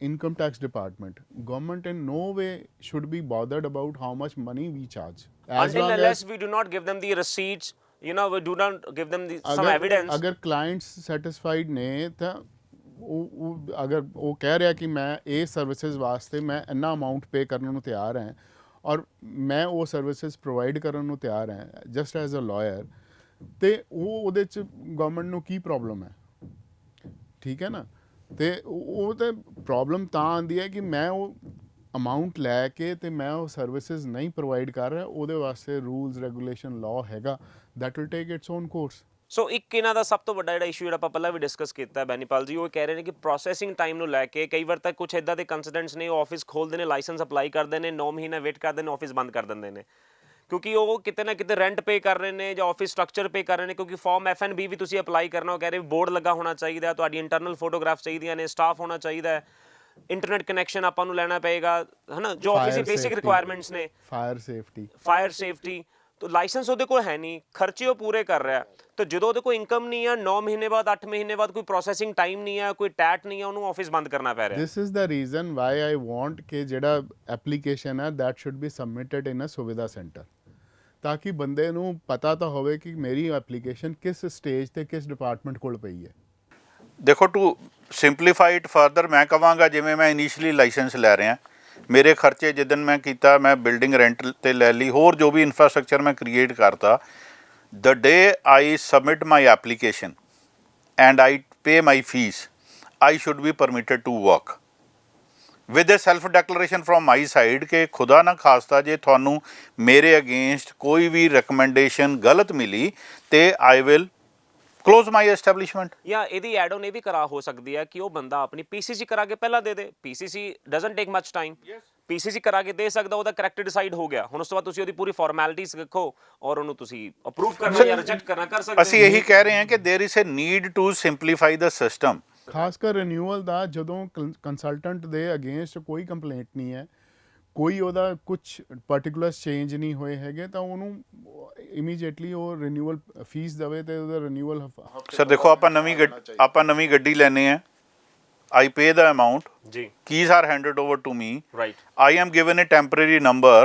income tax department. Government in no way should be bothered about how much money we charge. Until unless we do not give them the receipts, you know, we do not give them some evidence. ਅਗਰ clients satisfied ਨੇ ਤਾਂ ਉਹ ਅਗਰ ਉਹ ਕਹਿ ਰਿਹਾ ਕਿ ਮੈਂ ਇਹ ਸਰਵਿਸਿਜ਼ ਵਾਸਤੇ ਮੈਂ ਇੰਨਾ ਅਮਾਊਂਟ ਪੇ ਕਰਨ ਨੂੰ ਤਿਆਰ ਹਾਂ ਔਰ ਮੈਂ ਉਹ ਸਰਵਿਸਿਜ਼ ਪ੍ਰੋਵਾਈਡ ਕਰਨ ਨੂੰ ਤਿਆਰ ਹਾਂ ਜਸਟ ਐਜ਼ ਅ ਲਾਇਰ, ਤੇ ਉਹਦੇ 'ਚ ਗਵਰਨਮੈਂਟ ਨੂੰ ਕੀ ਪ੍ਰੋਬਲਮ ਹੈ? ਠੀਕ ਹੈ ਨਾ। ਤੇ ਉਹ ਤਾਂ ਪ੍ਰੋਬਲਮ ਤਾਂ ਆਉਂਦੀ ਹੈ ਕਿ ਮੈਂ ਉਹ ਅਮਾਊਂਟ ਲੈ ਕੇ ਤੇ ਮੈਂ ਉਹ ਸਰਵਿਸਿਜ਼ ਨਹੀਂ ਪ੍ਰੋਵਾਈਡ ਕਰ ਰਿਹਾ। ਉਹਦੇ ਵਾਸਤੇ ਰੂਲਸ ਰੈਗੂਲੇਸ਼ਨ ਲਾਅ ਹੈਗਾ, that will take its own course. So ਇੱਕ ਇਹਨਾਂ ਦਾ ਸਭ ਤੋਂ ਵੱਡਾ ਜਿਹੜਾ ਇਸ਼ੂ ਜਿਹੜਾ ਆਪਾਂ ਪਹਿਲਾਂ ਵੀ ਡਿਸਕਸ ਕੀਤਾ ਬੈਨੀਪਾਲ ਜੀ, ਉਹ ਕਹਿ ਰਹੇ ਨੇ ਕਿ ਪ੍ਰੋਸੈਸਿੰਗ ਟਾਈਮ ਨੂੰ ਲੈ ਕੇ ਕਈ ਵਾਰ ਤਾਂ ਕੁਝ ਇੱਦਾਂ ਦੇ ਕੰਸੀਡੈਂਟਸ ਨੇ, ਉਹ ਆਫਿਸ ਖੋਲ੍ਹਦੇ ਨੇ, ਲਾਇਸੈਂਸ ਅਪਲਾਈ ਕਰਦੇ ਨੇ, 9 ਮਹੀਨੇ ਵੇਟ ਕਰਦੇ ਨੇ, ਆਫਿਸ ਬੰਦ ਕਰ ਦਿੰਦੇ ਨੇ, ਕਿਉਂਕਿ ਉਹ ਕਿਤੇ ਨਾ ਕਿਤੇ ਰੈਂਟ ਪੇ ਕਰ ਰਹੇ ਨੇ ਜਾਂ ਆਫਿਸ ਸਟਰਕਚਰ ਪੇ ਕਰ ਰਹੇ ਨੇ। ਕਿਉਂਕਿ ਫਾਰਮ FNB ਵੀ ਤੁਸੀਂ ਅਪਲਾਈ ਕਰਨਾ, ਉਹ ਕਹਿ ਰਹੇ ਬੋਰਡ ਲੱਗਾ ਹੋਣਾ ਚਾਹੀਦਾ, ਤੁਹਾਡੀ ਇੰਟਰਨਲ ਫੋਟੋਗ੍ਰਾਫ ਚਾਹੀਦੀਆਂ ਨੇ, ਸਟਾਫ ਹੋਣਾ ਚਾਹੀਦਾ ਹੈ, ਇੰਟਰਨੈਟ ਕਨੈਕਸ਼ਨ ਆਪਾਂ ਨੂੰ ਲੈਣਾ ਪਏਗਾ, ਹੈ ਨਾ, ਜੋ ਆਫਿਸ ਦੀ ਬੇਸਿਕ ਰਿਕੁਆਇਰਮੈਂਟਸ ਨੇ। ਫਾਇਰ ਸੇਫਟੀ तो ਲਾਇਸੈਂਸ ਉਹਦੇ ਕੋਲ ਹੈ ਨਹੀਂ, ਖਰਚੇ ਉਹ ਪੂਰੇ ਕਰ ਰਿਹਾ, ਤਾਂ ਜਦੋਂ ਉਹਦੇ ਕੋਲ ਇਨਕਮ ਨਹੀਂ ਹੈ, 9 ਮਹੀਨੇ ਬਾਅਦ 8 ਮਹੀਨੇ ਬਾਅਦ ਕੋਈ ਪ੍ਰੋਸੈਸਿੰਗ ਟਾਈਮ ਨਹੀਂ ਹੈ, ਕੋਈ ਟੈਟ ਨਹੀਂ ਹੈ, ਉਹਨੂੰ ਆਫਿਸ ਬੰਦ ਕਰਨਾ ਪੈ ਰਿਹਾ। This is the reason why I want ਕਿ ਜਿਹੜਾ ਐਪਲੀਕੇਸ਼ਨ ਹੈ ਦੈਟ ਸ਼ੁੱਡ ਬੀ ਸਬਮਿਟਡ ਇਨ ਅ ਸੁਵਿਧਾ ਸੈਂਟਰ, ਤਾਂ ਕਿ ਬੰਦੇ ਨੂੰ ਪਤਾ ਤਾਂ ਹੋਵੇ ਕਿ ਮੇਰੀ ਐਪਲੀਕੇਸ਼ਨ ਕਿਸ ਸਟੇਜ ਤੇ ਕਿਸ ਡਿਪਾਰਟਮੈਂਟ ਕੋਲ ਪਈ ਹੈ। ਦੇਖੋ ਟੂ ਸਿੰਪਲੀਫਾਈ ਇਟ ਫਰਦਰ ਮੈਂ ਕਹਾਂਗਾ ਜਿਵੇਂ ਮੈਂ ਇਨੀਸ਼ੀਅਲੀ ਲਾਇਸੈਂਸ ਲੈ ਰਿਹਾ ਮੇਰੇ ਖਰਚੇ ਜਿੱਦਣ ਮੈਂ ਕੀਤਾ ਮੈਂ ਬਿਲਡਿੰਗ ਰੈਂਟ ਤੇ ਲੈ ਲਈ ਹੋਰ ਜੋ ਵੀ ਇਨਫਰਾਸਟ੍ਰਕਚਰ ਮੈਂ ਕ੍ਰੀਏਟ ਕਰਤਾ the day I submit my application and I pay my fee I should be permitted to work with a self declaration from my side ਕਿ ਖੁਦਾ ਨਾ ਖਾਸਤਾ ਜੇ ਤੁਹਾਨੂੰ ਮੇਰੇ ਅਗੇਂਸਟ ਕੋਈ ਵੀ ਰਿਕਮੈਂਡੇਸ਼ਨ ਗਲਤ ਮਿਲੀ ਤੇ I will close my establishment ਜਾਂ ਇਹਦੀ ਐਡ ਆਨ ਇਹ ਵੀ ਕਰਾ ਹੋ ਸਕਦੀ ਹੈ ਕਿ ਉਹ ਬੰਦਾ ਆਪਣੀ ਪੀਸੀਸੀ ਕਰਾ ਕੇ ਪਹਿਲਾਂ ਦੇ ਦੇ PCC doesn't take much time PCC ਕਰਾ ਕੇ ਦੇ ਸਕਦਾ ਉਹਦਾ ਕਰੈਕਟ ਡਿਸਾਈਡ ਹੋ ਗਿਆ ਹੁਣ ਉਸ ਤੋਂ ਬਾਅਦ ਤੁਸੀਂ ਉਹਦੀ ਪੂਰੀ ਫਾਰਮੈਲਿਟੀਜ਼ ਰੱਖੋ ਔਰ ਉਹਨੂੰ ਤੁਸੀਂ ਅਪਰੂਵ ਕਰਨਾ ਜਾਂ ਰਿਜੈਕਟ ਕਰਨਾ ਕਰ ਸਕਦੇ ਅਸੀਂ ਇਹੀ ਕਹਿ ਰਹੇ ਹਾਂ ਕਿ there is a need to simplify the system ਖਾਸ ਕਰ ਰਿਨਿਊਅਲ ਦਾ ਜਦੋਂ ਕੰਸਲਟੈਂਟ ਦੇ ਅਗੇਂਸਟ ਕੋਈ ਕੰਪਲੇਂਟ ਨਹੀਂ ਹੈ ਕੋਈ ਉਹਦਾ ਕੁਝ ਪਾਰਟਿਕੂਲਰ ਚੇਂਜ ਨਹੀਂ ਹੋਏ ਹੈਗੇ ਤਾਂ ਉਹਨੂੰ ਇਮੀਡੀਏਟਲੀ ਉਹ ਰਿਨਿਊਅਲ ਫੀਸ ਦੇਵੇ ਤੇ ਉਹਦਾ ਰਿਨਿਊਅਲ ਸਰ ਦੇਖੋ ਆਪਾਂ ਨਵੀਂ ਗੱਡੀ ਲੈਨੇ ਆ I pay the amount. ਜੀ Keys are handed over to me. Right I am given a temporary number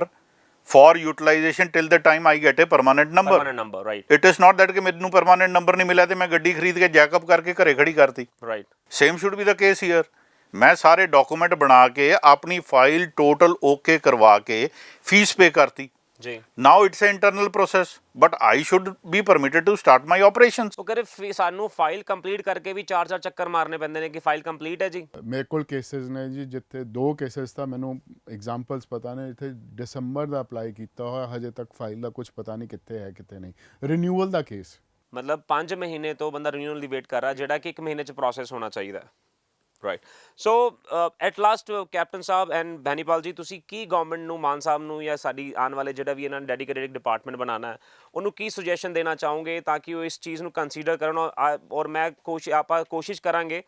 for utilization till the time I get a permanent number. Permanent number right It is not that ਕਿ ਮੈਨੂੰ permanent number ਨਹੀਂ ਮਿਲਿਆ ਤੇ ਮੈਂ ਗੱਡੀ ਖਰੀਦ ਕੇ ਜੈਕਅਪ ਕਰਕੇ ਘਰੇ ਖੜੀ ਕਰਤੀ. Right Same should be the case here. ਮੈਂ ਸਾਰੇ ਡਾਕੂਮੈਂਟ ਬਣਾ ਕੇ ਆਪਣੀ ਫਾਈਲ ਟੋਟਲ ਓਕੇ ਕਰਵਾ ਕੇ ਫੀਸ ਪੇ ਕਰਤੀ. ਜੀ Now it's an internal process, but I should be permitted to start my operations. ਉਹ ਕਹਿੰਦੇ ਸਾਨੂੰ ਫਾਈਲ ਕੰਪਲੀਟ ਕਰਕੇ ਵੀ 4-4 ਚੱਕਰ ਮਾਰਨੇ ਪੈਂਦੇ ਨੇ ਕਿ ਫਾਈਲ ਕੰਪਲੀਟ ਹੈ ਜੀ ਮੇਰੇ ਕੋਲ ਕੇਸਿਸ ਨੇ ਜੀ ਜਿੱਥੇ 2 ਕੇਸਿਸ ਤਾਂ ਮੈਨੂੰ ਐਗਜ਼ਾਮਪਲਸ ਪਤਾ ਨੇ ਇੱਥੇ ਦਸੰਬਰ ਦਾ ਅਪਲਾਈ ਕੀਤਾ ਹੋਇਆ ਹਜੇ ਤੱਕ ਫਾਈਲ ਦਾ ਕੁਝ ਪਤਾ ਨਹੀਂ ਕਿੱਥੇ ਹੈ ਕਿੱਥੇ ਨਹੀਂ ਰਿਨਿਊਅਲ ਦਾ ਕੇਸ ਮਤਲਬ 5 ਮਹੀਨੇ ਤੋਂ ਬੰਦਾ ਰਿਨਿਊਅਲ ਦੀ ਵੇਟ ਕਰ ਰਿਹਾ ਜਿਹੜਾ ਕਿ 1 ਮਹੀਨੇ ਚ ਪ੍ਰੋਸੈਸ ਹੋਣਾ ਚਾਹੀਦਾ right so at last captain Sahib and Benipal ਜੀ ਤੁਸੀਂ ਕੀ ਗਵਰਨਮੈਂਟ ਨੂੰ ਮਾਨ ਸਾਹਿਬ ਨੂੰ ਜਾਂ ਸਾਡੀ ਆਉਣ ਵਾਲੇ ਜਿਹੜਾ ਵੀ ਇਹਨਾਂ ਨੇ ਡੈਡੀਕੇਟਿਡ ਡਿਪਾਰਟਮੈਂਟ ਬਣਾਉਣਾ ਹੈ ਉਹਨੂੰ ਕੀ ਸੁਜੈਸ਼ਨ ਦੇਣਾ ਚਾਹੋਗੇ ਤਾਂ ਕਿ ਉਹ ਇਸ ਚੀਜ਼ ਨੂੰ ਕੰਸੀਡਰ ਕਰਨ ਔਰ ਮੈਂ ਆਪਾਂ ਕੋਸ਼ਿਸ਼ ਕਰਾਂਗੇ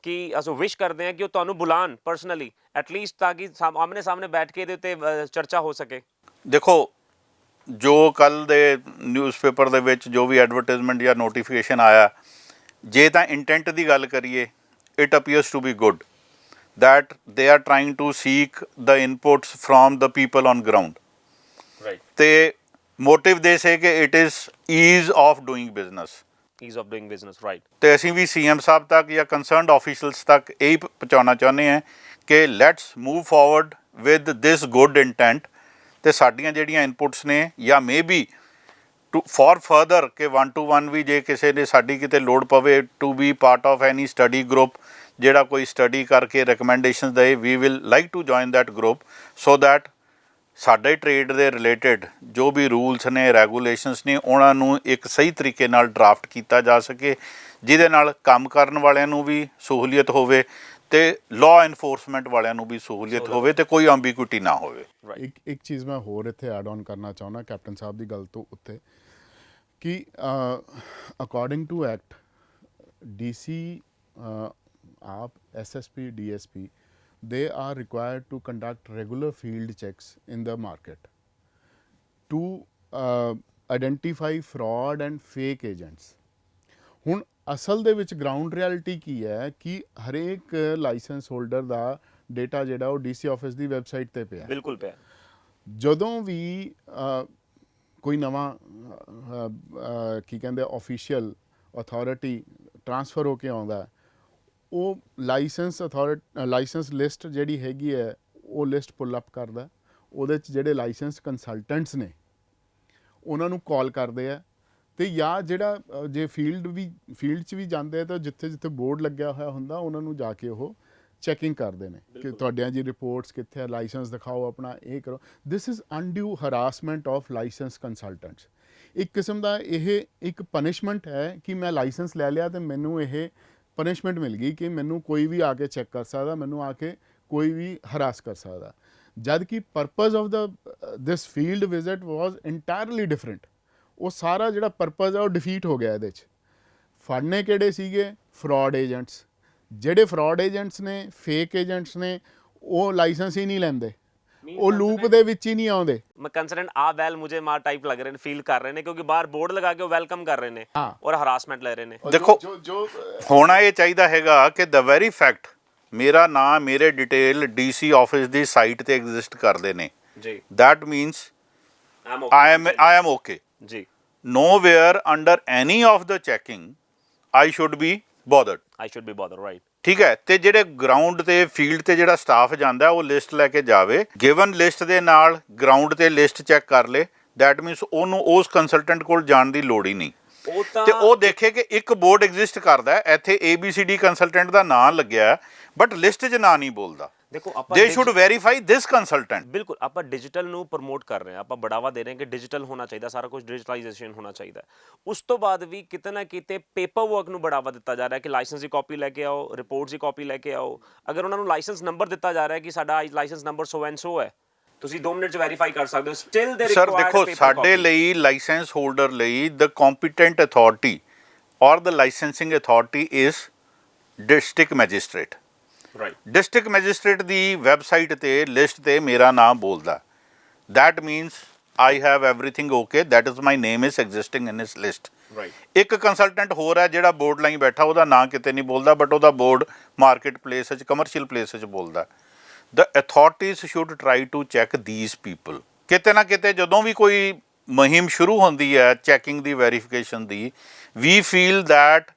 ਕਿ ਅਸੀਂ ਵਿਸ਼ ਕਰਦੇ ਹਾਂ ਕਿ ਉਹ ਤੁਹਾਨੂੰ ਬੁਲਾਉਣ ਪਰਸਨਲੀ ਐਟਲੀਸਟ ਤਾਂ ਕਿ ਆਮਨੇ ਸਾਹਮਣੇ ਬੈਠ ਕੇ ਇਹਦੇ ਉੱਤੇ ਚਰਚਾ ਹੋ ਸਕੇ ਦੇਖੋ ਜੋ ਕੱਲ ਦੇ ਨਿਊਜ਼ਪੇਪਰ ਦੇ ਵਿੱਚ ਜੋ ਵੀ ਐਡਵਰਟਾਈਜ਼ਮੈਂਟ ਜਾਂ ਨੋਟੀਫਿਕੇਸ਼ਨ ਆਇਆ ਜੇ ਤਾਂ ਇੰਟੈਂਟ ਦੀ ਗੱਲ ਕਰੀਏ it appears to be good that they are trying to seek the inputs from the people on ground right ਤੇ motive they say ਕਿ it is ease of doing business ease of doing business right ਤੇ ਅਸੀਂ ਵੀ CM ਸਾਹਿਬ ਤੱਕ ਜਾਂ concerned officials ਤੱਕ ਇਹ ਪਹੁੰਚਾਉਣਾ ਚਾਹੁੰਦੇ ਹਾਂ ਕਿ let's move forward with this good intent ਤੇ ਸਾਡੀਆਂ ਜਿਹੜੀਆਂ ਇਨਪੁਟਸ ਨੇ ਜਾਂ ਮੇਬੀ ਫॉर ਫਰਦਰ ਕਿ 1-to-1 ਵੀ ਜੇ ਕਿਸੇ ਨੇ ਸਾਡੀ ਕਿਤੇ ਲੋੜ ਪਵੇ to be part of any study group ਜਿਹੜਾ ਕੋਈ ਸਟੱਡੀ ਕਰਕੇ ਰਿਕਮੈਂਡੇਸ਼ਨਸ ਦੇ we will like to join that group so that ਸਾਡੇ ਟ੍ਰੇਡ ਦੇ ਰਿਲੇਟਡ ਜੋ ਵੀ ਰੂਲਸ ਨੇ ਰੈਗੂਲੇਸ਼ਨਸ ਨੇ ਉਹਨਾਂ ਨੂੰ ਇੱਕ ਸਹੀ ਤਰੀਕੇ ਨਾਲ ਡਰਾਫਟ ਕੀਤਾ ਜਾ ਸਕੇ ਜਿਹਦੇ ਨਾਲ ਕੰਮ ਕਰਨ ਵਾਲਿਆਂ ਨੂੰ ਵੀ ਸਹੂਲੀਅਤ ਹੋਵੇ ਤੇ ਲਾਅ ਐਨਫੋਰਸਮੈਂਟ ਵਾਲਿਆਂ ਨੂੰ ਵੀ ਸਹੂਲੀਅਤ ਹੋਵੇ ਤੇ ਕੋਈ ਐਂਬੀਗੁਇਟੀ ਨਾ ਹੋਵੇ ਇੱਕ ਚੀਜ਼ ਮੈਂ ਹੋਰ ਇੱਥੇ ਐਡ ਆਨ ਕਰਨਾ ਚਾਹੁੰਦਾ ਕੈਪਟਨ ਸਾਹਿਬ ਦੀ ਗੱਲ ਤੋਂ ਉੱਤੇ ਕਿ ਅਕੋਰਡਿੰਗ ਟੂ ਐਕਟ ਡੀਸੀ ਆਪ SSP DSP they are required to conduct regular field checks in the market to identify fraud and fake agents. ਹੁਣ ਅਸਲ ਦੇ ਵਿੱਚ ਗਰਾਊਂਡ ਰਿਐਲਿਟੀ ਕੀ ਹੈ ਕਿ ਹਰੇਕ ਲਾਇਸੈਂਸ ਹੋਲਡਰ ਦਾ ਡੇਟਾ ਜਿਹੜਾ ਉਹ ਡੀਸੀ ਆਫਿਸ ਦੀ ਵੈਬਸਾਈਟ ਤੇ ਪਿਆ ਬਿਲਕੁਲ ਪਿਆ ਜਦੋਂ ਵੀ ਕੋਈ ਨਵਾਂ ਕੀ ਕਹਿੰਦੇ ਆਫੀਸ਼ੀਅਲ ਅਥਾਰਟੀ ਟ੍ਰਾਂਸਫਰ ਹੋ ਕੇ ਆਉਂਦਾ ਉਹ ਲਾਇਸੈਂਸ ਲਿਸਟ ਜਿਹੜੀ ਹੈਗੀ ਹੈ ਉਹ ਲਿਸਟ ਪੁੱਲ ਅਪ ਕਰਦਾ ਉਹਦੇ 'ਚ ਜਿਹੜੇ ਲਾਇਸੈਂਸ ਕੰਸਲਟੈਂਟਸ ਨੇ ਉਹਨਾਂ ਨੂੰ ਕਾਲ ਕਰਦੇ ਆ ਅਤੇ ਜਾਂ ਜਿਹੜਾ ਜੇ ਫੀਲਡ 'ਚ ਵੀ ਜਾਂਦੇ ਆ ਤਾਂ ਜਿੱਥੇ ਜਿੱਥੇ ਬੋਰਡ ਲੱਗਿਆ ਹੋਇਆ ਹੁੰਦਾ ਉਹਨਾਂ ਨੂੰ ਜਾ ਕੇ ਉਹ ਚੈਕਿੰਗ ਕਰਦੇ ਨੇ ਕਿ ਤੁਹਾਡਿਆਂ ਦੀ ਰਿਪੋਰਟਸ ਕਿੱਥੇ ਆ ਲਾਇਸੈਂਸ ਦਿਖਾਓ ਆਪਣਾ ਇਹ ਕਰੋ this is undue harassment of license consultants ਇੱਕ ਕਿਸਮ ਦਾ ਇਹ ਇੱਕ ਪਨਿਸ਼ਮੈਂਟ ਹੈ ਕਿ ਮੈਂ ਲਾਇਸੈਂਸ ਲੈ ਲਿਆ ਅਤੇ ਮੈਨੂੰ ਇਹ ਪਨਿਸ਼ਮੈਂਟ ਮਿਲ ਗਈ ਕਿ ਮੈਨੂੰ ਕੋਈ ਵੀ ਆ ਕੇ ਚੈੱਕ ਕਰ ਸਕਦਾ ਮੈਨੂੰ ਆ ਕੇ ਕੋਈ ਵੀ ਹਰਾਸ ਕਰ ਸਕਦਾ ਜਦ ਕਿ purpose of this field visit was entirely different ਉਹ ਸਾਰਾ ਜਿਹੜਾ ਪਰਪਜ਼ ਆ ਉਹ ਡਿਫੀਟ ਹੋ ਗਿਆ ਇਹਦੇ 'ਚ ਫੜਨੇ ਕਿਹੜੇ ਸੀਗੇ ਫਰਾਡ ਏਜੰਟਸ ਜਿਹੜੇ ਫਰਾਡ ਏਜੰਟਸ ਨੇ ਫੇਕ ਏਜੰਟਸ ਨੇ ਉਹ ਲਾਇਸੈਂਸ ਹੀ ਨਹੀਂ ਲੈਂਦੇ ਉਹ ਲੂਪ ਦੇ ਵਿੱਚ ਹੀ ਨਹੀਂ ਆਉਂਦੇ ਮੈਂ ਕੰਸਰਨ ਆ ਵੈਲ ਮੁਝੇ ਮਾਰ ਟਾਈਪ ਲੱਗ ਰਹੇ ਨੇ ਫੀਲ ਕਰ ਰਹੇ ਨੇ ਕਿਉਂਕਿ ਬਾਹਰ ਬੋਰਡ ਲਗਾ ਕੇ ਉਹ ਵੈਲਕਮ ਕਰ ਰਹੇ ਨੇ ਔਰ ਹਰਾਸਮੈਂਟ ਲੈ ਰਹੇ ਨੇ ਦੇਖੋ ਹੋਣਾ ਇਹ ਚਾਹੀਦਾ ਹੈਗਾ ਕਿ ਦ ਵੈਰੀ ਫੈਕਟ ਮੇਰਾ ਨਾਮ ਮੇਰੇ ਡਿਟੇਲ ਡੀਸੀ ਆਫਿਸ ਦੀ ਸਾਈਟ ਤੇ ਐਗਜ਼ਿਸਟ ਕਰਦੇ ਨੇ ਜੀ that means I am okay ਜੀ nowhere under any of the checking I should be bothered. I should be bothered, right? ਠੀਕ ਹੈ, ਤੇ ਜਿਹੜੇ ਗਰਾਊਂਡ ਤੇ ਫੀਲਡ ਤੇ ਜਿਹੜਾ ਸਟਾਫ ਜਾਂਦਾ ਉਹ ਲਿਸਟ ਲੈ ਕੇ ਜਾਵੇ, ਗਿਵਨ ਲਿਸਟ ਦੇ ਨਾਲ ਗਰਾਊਂਡ ਤੇ ਲਿਸਟ ਚੈੱਕ ਕਰ ਲੇ, ਦੈਟ ਮੀਨਸ ਉਹਨੂੰ ਉਸ ਕੰਸਲਟੈਂਟ ਕੋਲ ਜਾਣ ਦੀ ਲੋੜ ਹੀ ਨਹੀਂ। ਉਹ ਤਾਂ ਤੇ ਉਹ ਦੇਖੇ ਕਿ ਇੱਕ ਬੋਰਡ ਐਗਜ਼ਿਸਟ ਕਰਦਾ, ਇੱਥੇ ABCD ਕੰਸਲਟੈਂਟ ਦਾ ਨਾਂ ਲੱਗਿਆ, ਬਟ ਲਿਸਟ 'ਚ ਨਾਂ ਨਹੀਂ ਬੋਲਦਾ। ਦੇਖੋ ਆਪਾਂ ਦੇ ਸ਼ੁੱਡ ਵੈਰੀਫਾਈ ਦਿਸ ਕੰਸਲਟੈਂਟ। ਬਿਲਕੁਲ, ਆਪਾਂ ਡਿਜੀਟਲ ਨੂੰ ਪ੍ਰਮੋਟ ਕਰ ਰਹੇ ਹਾਂ, ਆਪਾਂ ਬੜਾਵਾ ਦੇ ਰਹੇ ਹਾਂ ਕਿ ਡਿਜੀਟਲ ਹੋਣਾ ਚਾਹੀਦਾ, ਸਾਰਾ ਕੁਝ ਡਿਜੀਟਲਾਈਜੇਸ਼ਨ ਹੋਣਾ ਚਾਹੀਦਾ। ਉਸ ਤੋਂ ਬਾਅਦ ਵੀ ਕਿਤੇ ਨਾ ਕਿਤੇ ਪੇਪਰ ਵਰਕ ਨੂੰ ਬੜਾਵਾ ਦਿੱਤਾ ਜਾ ਰਿਹਾ ਕਿ ਲਾਇਸੈਂਸ ਦੀ ਕਾਪੀ ਲੈ ਕੇ ਆਓ, ਰਿਪੋਰਟਸ ਦੀ ਕਾਪੀ ਲੈ ਕੇ ਆਓ। ਅਗਰ ਉਹਨਾਂ ਨੂੰ ਲਾਇਸੈਂਸ ਨੰਬਰ ਦਿੱਤਾ ਜਾ ਰਿਹਾ ਕਿ ਸਾਡਾ license number so and so ਹੈ, ਤੁਸੀਂ 2 ਮਿੰਟ 'ਚ ਵੈਰੀਫਾਈ ਕਰ ਸਕਦੇ ਹੋ, ਸਟਿਲ ਦੇ ਸਰ ਦੇਖੋ, ਸਾਡੇ ਲਈ ਲਾਇਸੈਂਸ ਹੋਲਡਰ ਲਈ ਦ competent authority or the licensing authority is district magistrate. Right, district magistrate ਦੀ ਵੈਬਸਾਈਟ ਤੇ ਲਿਸਟ ਤੇ ਮੇਰਾ ਨਾਮ ਬੋਲਦਾ, that means I have everything okay, that is my name is existing in ਇਸ ਲਿਸਟ। ਰਾਈਟ। ਇੱਕ consultant ਹੋਰ ਹੈ ਜਿਹੜਾ ਬੋਰਡ ਲਾਈ ਬੈਠਾ, ਉਹਦਾ ਨਾਂ ਕਿਤੇ ਨਹੀਂ ਬੋਲਦਾ, ਬਟ ਉਹਦਾ ਬੋਰਡ ਮਾਰਕੀਟ ਪਲੇਸ 'ਚ, ਕਮਰਸ਼ੀਅਲ ਪਲੇਸ 'ਚ ਬੋਲਦਾ। The authorities should try to check these people. ਕਿਤੇ ਨਾ ਕਿਤੇ ਜਦੋਂ ਵੀ ਕੋਈ ਮੁਹਿੰਮ ਸ਼ੁਰੂ ਹੁੰਦੀ ਹੈ checking the, verification the, we feel that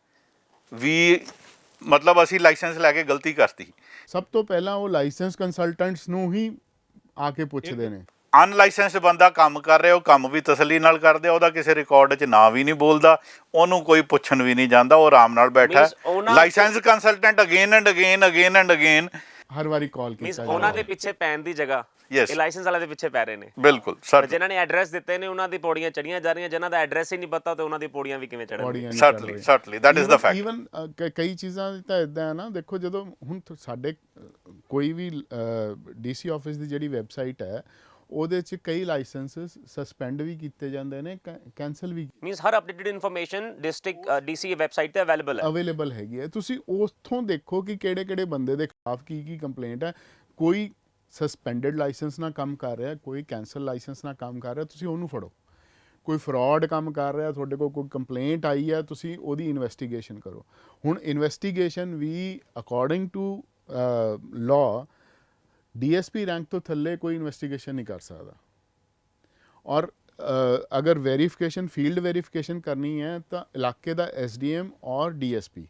ਵੀ ਮਤਲਬ ਅਸੀਂ ਲਾਇਸੈਂਸ ਲੈ ਕੇ ਗਲਤੀ ਕਰਤੀ। ਸਭ ਤੋਂ ਪਹਿਲਾਂ ਉਹ ਲਾਇਸੈਂਸ ਕੰਸਲਟੈਂਟਸ ਨੂੰ ਹੀ ਆ ਕੇ ਪੁੱਛਦੇ ਨੇ। ਅਨਲਾਇਸੈਂਸਡ ਬੰਦਾ ਕੰਮ ਕਰ ਰਿਹਾ, ਉਹ ਕੰਮ ਵੀ ਤਸੱਲੀ ਨਾਲ ਕਰਦੇ, ਉਹਦਾ ਕਿਸੇ ਰਿਕਾਰਡ 'ਚ ਨਾਂ ਵੀ ਨਹੀਂ ਬੋਲਦਾ, ਉਹਨੂੰ ਕੋਈ ਪੁੱਛਣ ਵੀ ਨਹੀਂ ਜਾਂਦਾ, ਉਹ ਆਰਾਮ ਨਾਲ ਬੈਠਾ। Licence consultant again and again ਹਰ ਵਾਰੀ ਕਾਲ ਮੀਨਸ ਕੀਤਾ ਉਹਨਾਂ ਦੇ ਪਿੱਛੇ ਪੈਣ ਦੀ ਜਗ੍ਹਾ ਇਹ ਲਾਇਸੈਂਸ ਵਾਲੇ ਦੇ ਪਿੱਛੇ ਪੈ ਰਹੇ ਨੇ। ਬਿਲਕੁਲ ਸਰ, ਜਿਨ੍ਹਾਂ ਨੇ ਐਡਰੈਸ ਦਿੱਤੇ ਨੇ ਉਹਨਾਂ ਦੀ ਪੌੜੀਆਂ ਚੜੀਆਂ ਜਾ ਰਹੀਆਂ, ਜਿਨ੍ਹਾਂ ਦਾ ਐਡਰੈਸ ਹੀ ਨਹੀਂ ਪਤਾ ਤੇ ਉਹਨਾਂ ਦੀ ਪੌੜੀਆਂ ਵੀ ਕਿਵੇਂ ਚੜ੍ਹਨਗੀਆਂ। Certainly that is the fact. Even ਕਈ ਚੀਜ਼ਾਂ ਤਾਂ ਇਦਾਂ ਹੈ ਨਾ, ਦੇਖੋ ਜਦੋਂ ਹੁਣ ਸਾਡੇ ਕੋਈ ਵੀ DC ਆਫਿਸ ਦੀ ਜਿਹੜੀ ਵੈਬਸਾਈਟ ਹੈ, ਉਹਦੇ 'ਚ ਕਈ ਲਾਇਸੈਂਸਸ ਸਸਪੈਂਡ ਵੀ ਕੀਤੇ ਜਾਂਦੇ ਨੇ, ਕੈਂਸਲ ਵੀ। ਮੀਨਸ ਹਰ updated information district DC website ਤੇ ਅਵੇਲੇਬਲ ਹੈਗੀ ਹੈ। ਤੁਸੀਂ ਉੱਥੋਂ ਦੇਖੋ ਕਿ ਕਿਹੜੇ ਬੰਦੇ ਦੇ ਖਿਲਾਫ ਕੀ ਕੰਪਲੇਂਟ ਹੈ। ਕੋਈ ਸਸਪੈਂਡਡ ਲਾਇਸੈਂਸ ਨਾਲ ਕੰਮ ਕਰ ਰਿਹਾ, ਕੋਈ ਕੈਂਸਲ ਲਾਇਸੈਂਸ ਨਾਲ ਕੰਮ ਕਰ ਰਿਹਾ, ਤੁਸੀਂ ਉਹਨੂੰ ਫੜੋ। ਕੋਈ ਫਰਾਡ ਕੰਮ ਕਰ ਰਿਹਾ, ਤੁਹਾਡੇ ਕੋਲ ਕੋਈ ਕੰਪਲੇਂਟ ਆਈ ਹੈ, ਤੁਸੀਂ ਉਹਦੀ ਇਨਵੈਸਟੀਗੇਸ਼ਨ ਕਰੋ। ਹੁਣ ਇਨਵੈਸਟੀਗੇਸ਼ਨ ਵੀ according to law DSP rank ਤੋਂ ਥੱਲੇ ਕੋਈ ਇਨਵੈਸਟੀਗੇਸ਼ਨ ਨਹੀਂ ਕਰ ਸਕਦਾ। ਔਰ ਅਗਰ ਵੈਰੀਫਿਕੇਸ਼ਨ, ਫੀਲਡ ਵੈਰੀਫਿਕੇਸ਼ਨ ਕਰਨੀ ਹੈ ਤਾਂ ਇਲਾਕੇ ਦਾ SDM ਔਰ DSP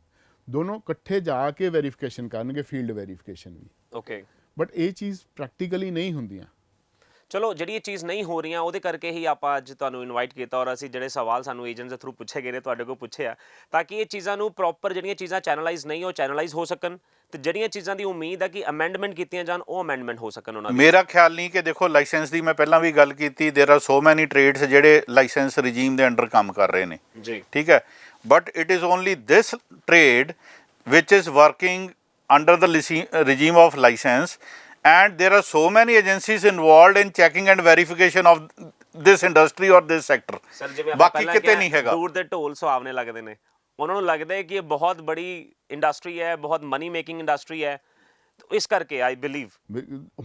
ਦੋਨੋਂ ਇਕੱਠੇ ਜਾ ਕੇ ਵੈਰੀਫਿਕੇਸ਼ਨ ਕਰਨਗੇ, ਫੀਲਡ ਵੈਰੀਫਿਕੇਸ਼ਨ ਵੀ। ਓਕੇ, ਬਟ ਇਹ ਚੀਜ਼ ਪ੍ਰੈਕਟੀਕਲੀ ਨਹੀਂ ਹੁੰਦੀਆਂ। ਚਲੋ ਜਿਹੜੀ ਇਹ ਚੀਜ਼ ਨਹੀਂ ਹੋ ਰਹੀਆਂ ਉਹਦੇ ਕਰਕੇ ਹੀ ਆਪਾਂ ਅੱਜ ਤੁਹਾਨੂੰ ਇਨਵਾਈਟ ਕੀਤਾ, ਔਰ ਅਸੀਂ ਜਿਹੜੇ ਸਵਾਲ ਸਾਨੂੰ ਏਜੰਟਸ ਦੇ ਥਰੂ ਪੁੱਛੇ ਗਏ ਨੇ ਤੁਹਾਡੇ ਕੋਲ ਪੁੱਛਿਆ, ਤਾਂ ਕਿ ਇਹ ਚੀਜ਼ਾਂ ਨੂੰ ਪ੍ਰੋਪਰ ਜਿਹੜੀਆਂ ਚੀਜ਼ਾਂ ਚੈਨਲਾਈਜ਼ ਨਹੀਂ ਉਹ ਚੈਨਲਾਈਜ਼ ਹੋ ਸਕਣ, ਤੇ ਜਿਹੜੀਆਂ ਚੀਜ਼ਾਂ ਦੀ ਉਮੀਦ ਹੈ ਕਿ ਅਮੈਂਡਮੈਂਟ ਕੀਤੀਆਂ ਜਾਣ ਉਹ ਅਮੈਂਡਮੈਂਟ ਹੋ ਸਕਣ ਉਹਨਾਂ ਦੀ। ਮੇਰਾ ਖਿਆਲ ਨਹੀਂ ਕਿ ਦੇਖੋ, ਲਾਇਸੈਂਸ ਦੀ ਮੈਂ ਪਹਿਲਾਂ ਵੀ ਗੱਲ ਕੀਤੀ, ਦੇਰ ਆਰ ਸੋ ਮੈਨੀ ਟ੍ਰੇਡਸ ਜਿਹੜੇ ਲਾਇਸੈਂਸ ਰਜੀਮ ਦੇ ਅੰਡਰ ਕੰਮ ਕਰ ਰਹੇ ਨੇ ਜੀ, ਠੀਕ ਹੈ, but it is only this trade which is working under the regime of license, and there are so many agencies involved in checking and verification of this industry or this sector. Sir ਜਿਵੇਂ ਬਾਕੀ ਕਿਤੇ ਨਹੀਂ ਹੈਗਾ। ਦੂਰ ਦੇ ਢੋਲ ਸੁਹਾਵਣੇ ਲੱਗਦੇ ਨੇ, ਉਹਨਾਂ ਨੂੰ ਲੱਗਦਾ ਹੈ ਕਿ ਇਹ ਬਹੁਤ ਬੜੀ ਇੰਡਸਟਰੀ ਹੈ, ਬਹੁਤ ਮਨੀ ਮੇਕਿੰਗ ਇੰਡਸਟਰੀ ਹੈ, ਇਸ ਕਰਕੇ ਆਈ ਬਿਲੀਵ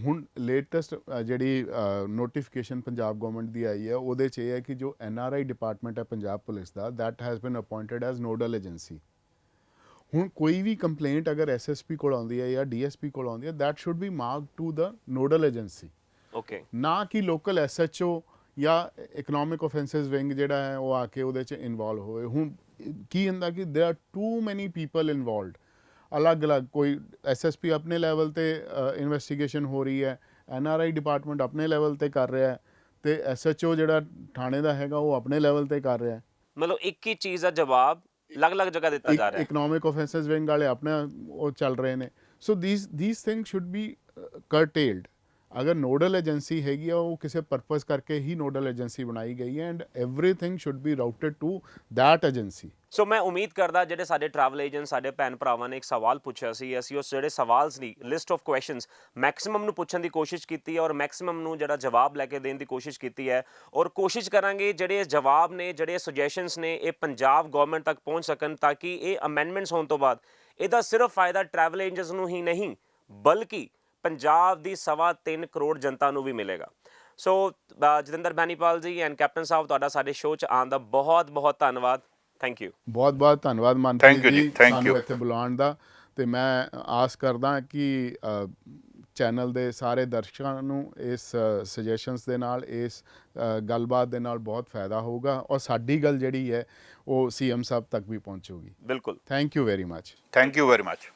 ਹੁਣ ਲੇਟੈਸਟ ਜਿਹੜੀ ਨੋਟੀਫਿਕੇਸ਼ਨ ਪੰਜਾਬ ਗਵਰਨਮੈਂਟ ਦੀ ਆਈ ਹੈ, ਉਹਦੇ 'ਚ ਇਹ ਹੈ ਕਿ ਜੋ NRI ਡਿਪਾਰਟਮੈਂਟ ਹੈ ਪੰਜਾਬ ਪੁਲਿਸ ਦਾ, that has been appointed as nodal agency. ਹੁਣ ਕੋਈ ਵੀ ਕੰਪਲੇਂਟ ਅਗਰ SSP ਕੋਲ ਆਉਂਦੀ ਹੈ ਜਾਂ DSP ਕੋਲ ਆਉਂਦੀ ਹੈ, that should be marked to the nodal agency. Okay, ਨਾ ਕਿ ਲੋਕਲ SHO ਜਾਂ ਇਕਨੋਮਿਕ ਆਫੈਂਸਿਸ ਵਿੰਗ ਜਿਹੜਾ ਹੈ ਉਹ ਆ ਕੇ ਉਹਦੇ 'ਚ ਇਨਵੋਲਵ ਹੋਵੇ। ਹੁਣ ਕੀ ਹੁੰਦਾ ਕਿ there are too many people involved, ਅਲੱਗ-ਅਲੱਗ, ਕੋਈ SSP ਆਪਣੇ ਲੈਵਲ ਤੇ ਇਨਵੈਸਟੀਗੇਸ਼ਨ ਹੋ ਰਹੀ ਹੈ, NRI ਡਿਪਾਰਟਮੈਂਟ ਆਪਣੇ ਲੈਵਲ ਤੇ ਕਰ ਰਿਹਾ ਹੈ, ਤੇ SHO ਜਿਹੜਾ ਥਾਣੇ ਦਾ ਹੈਗਾ ਉਹ ਆਪਣੇ ਲੈਵਲ ਤੇ ਕਰ ਰਿਹਾ ਹੈ। ਮਤਲਬ ਇੱਕ ਹੀ ਚੀਜ਼ ਦਾ ਜਵਾਬ ਅਲੱਗ-ਅਲੱਗ ਜਗ੍ਹਾ ਦਿੱਤਾ ਜਾ ਰਿਹਾ ਹੈ। ਇਕਨੋਮਿਕ ਆਫੈਂਸਿਸ ਵਿੰਗ ਵਾਲੇ ਆਪਣੇ ਉਹ ਚੱਲ ਰਹੇ ਨੇ। ਸੋ these things should be curtailed। ਅਗਰ ਨੋਡਲ ਏਜੰਸੀ ਹੈਗੀ ਆ, ਉਹ ਕਿਸੇ ਪਰਪਸ ਕਰਕੇ ਹੀ ਨੋਡਲ ਏਜੰਸੀ ਬਣਾਈ ਗਈ ਹੈ, and everything should be routed to that agency. So ਮੈਂ ਉਮੀਦ ਕਰਦਾ ਜਿਹੜੇ ਸਾਡੇ ਟਰੈਵਲ ਏਜੰਟ, ਸਾਡੇ ਭੈਣ ਭਰਾਵਾਂ ਨੇ ਇੱਕ ਸਵਾਲ ਪੁੱਛਿਆ ਸੀ, ਅਸੀਂ ਉਸ ਜਿਹੜੇ ਸਵਾਲ ਦੀ ਲਿਸਟ ਆਫ ਕੁਐਸਚਨਸ ਮੈਕਸਿਮਮ ਨੂੰ ਪੁੱਛਣ ਦੀ ਕੋਸ਼ਿਸ਼ ਕੀਤੀ ਹੈ, ਔਰ ਮੈਕਸਿਮਮ ਨੂੰ ਜਿਹੜਾ ਜਵਾਬ ਲੈ ਕੇ ਦੇਣ ਦੀ ਕੋਸ਼ਿਸ਼ ਕੀਤੀ ਹੈ, ਔਰ ਕੋਸ਼ਿਸ਼ ਕਰਾਂਗੇ ਜਿਹੜੇ ਜਵਾਬ ਨੇ, ਜਿਹੜੇ ਸੁਜੈਸ਼ਨਸ ਨੇ, ਇਹ ਪੰਜਾਬ ਗਵਰਨਮੈਂਟ ਤੱਕ ਪਹੁੰਚ ਸਕਣ, ਤਾਂ ਕਿ ਇਹ ਅਮੈਂਡਮੈਂਟਸ ਹੋਣ ਤੋਂ ਬਾਅਦ ਇਹਦਾ ਸਿਰਫ ਫਾਇਦਾ ਟਰੈਵਲ ਏਜੰਟਸ ਨੂੰ ਹੀ ਨਹੀਂ, ਬਲਕਿ ਪੰਜਾਬ ਦੀ 3.25 ਕਰੋੜ ਜਨਤਾ ਨੂੰ ਵੀ ਮਿਲੇਗਾ। ਸੋ ਜਤਿੰਦਰ ਬੈਨੀਪਾਲ ਜੀ ਐਂਡ ਕੈਪਟਨ ਸਾਹਿਬ, ਤੁਹਾਡਾ ਸਾਡੇ ਸ਼ੋਅ 'ਚ ਆਉਣ ਦਾ ਬਹੁਤ ਬਹੁਤ ਧੰਨਵਾਦ। Thank you. ਬਹੁਤ ਬਹੁਤ ਧੰਨਵਾਦ ਮਨਪ੍ਰੀਤ ਜੀ ਥੈਂਕ ਯੂ। ਸਾਨੂੰ ਇੱਥੇ ਬੁਲਾਉਣ ਦਾ, ਤੇ ਮੈਂ ਆਸ ਕਰਦਾ ਕਿ ਚੈਨਲ ਦੇ ਸਾਰੇ ਦਰਸ਼ਕਾਂ ਨੂੰ ਇਸ ਸੁਜੈਸ਼ਨਸ ਦੇ ਨਾਲ, ਇਸ ਗੱਲਬਾਤ ਦੇ ਨਾਲ ਬਹੁਤ ਫਾਇਦਾ ਹੋਊਗਾ ਔਰ ਸਾਡੀ ਗੱਲ ਜਿਹੜੀ ਹੈ ਉਹ ਸੀਐਮ ਸਾਹਿਬ ਤੱਕ ਵੀ ਪਹੁੰਚੂਗੀ। ਬਿਲਕੁਲ। Thank you very much. Thank you very much.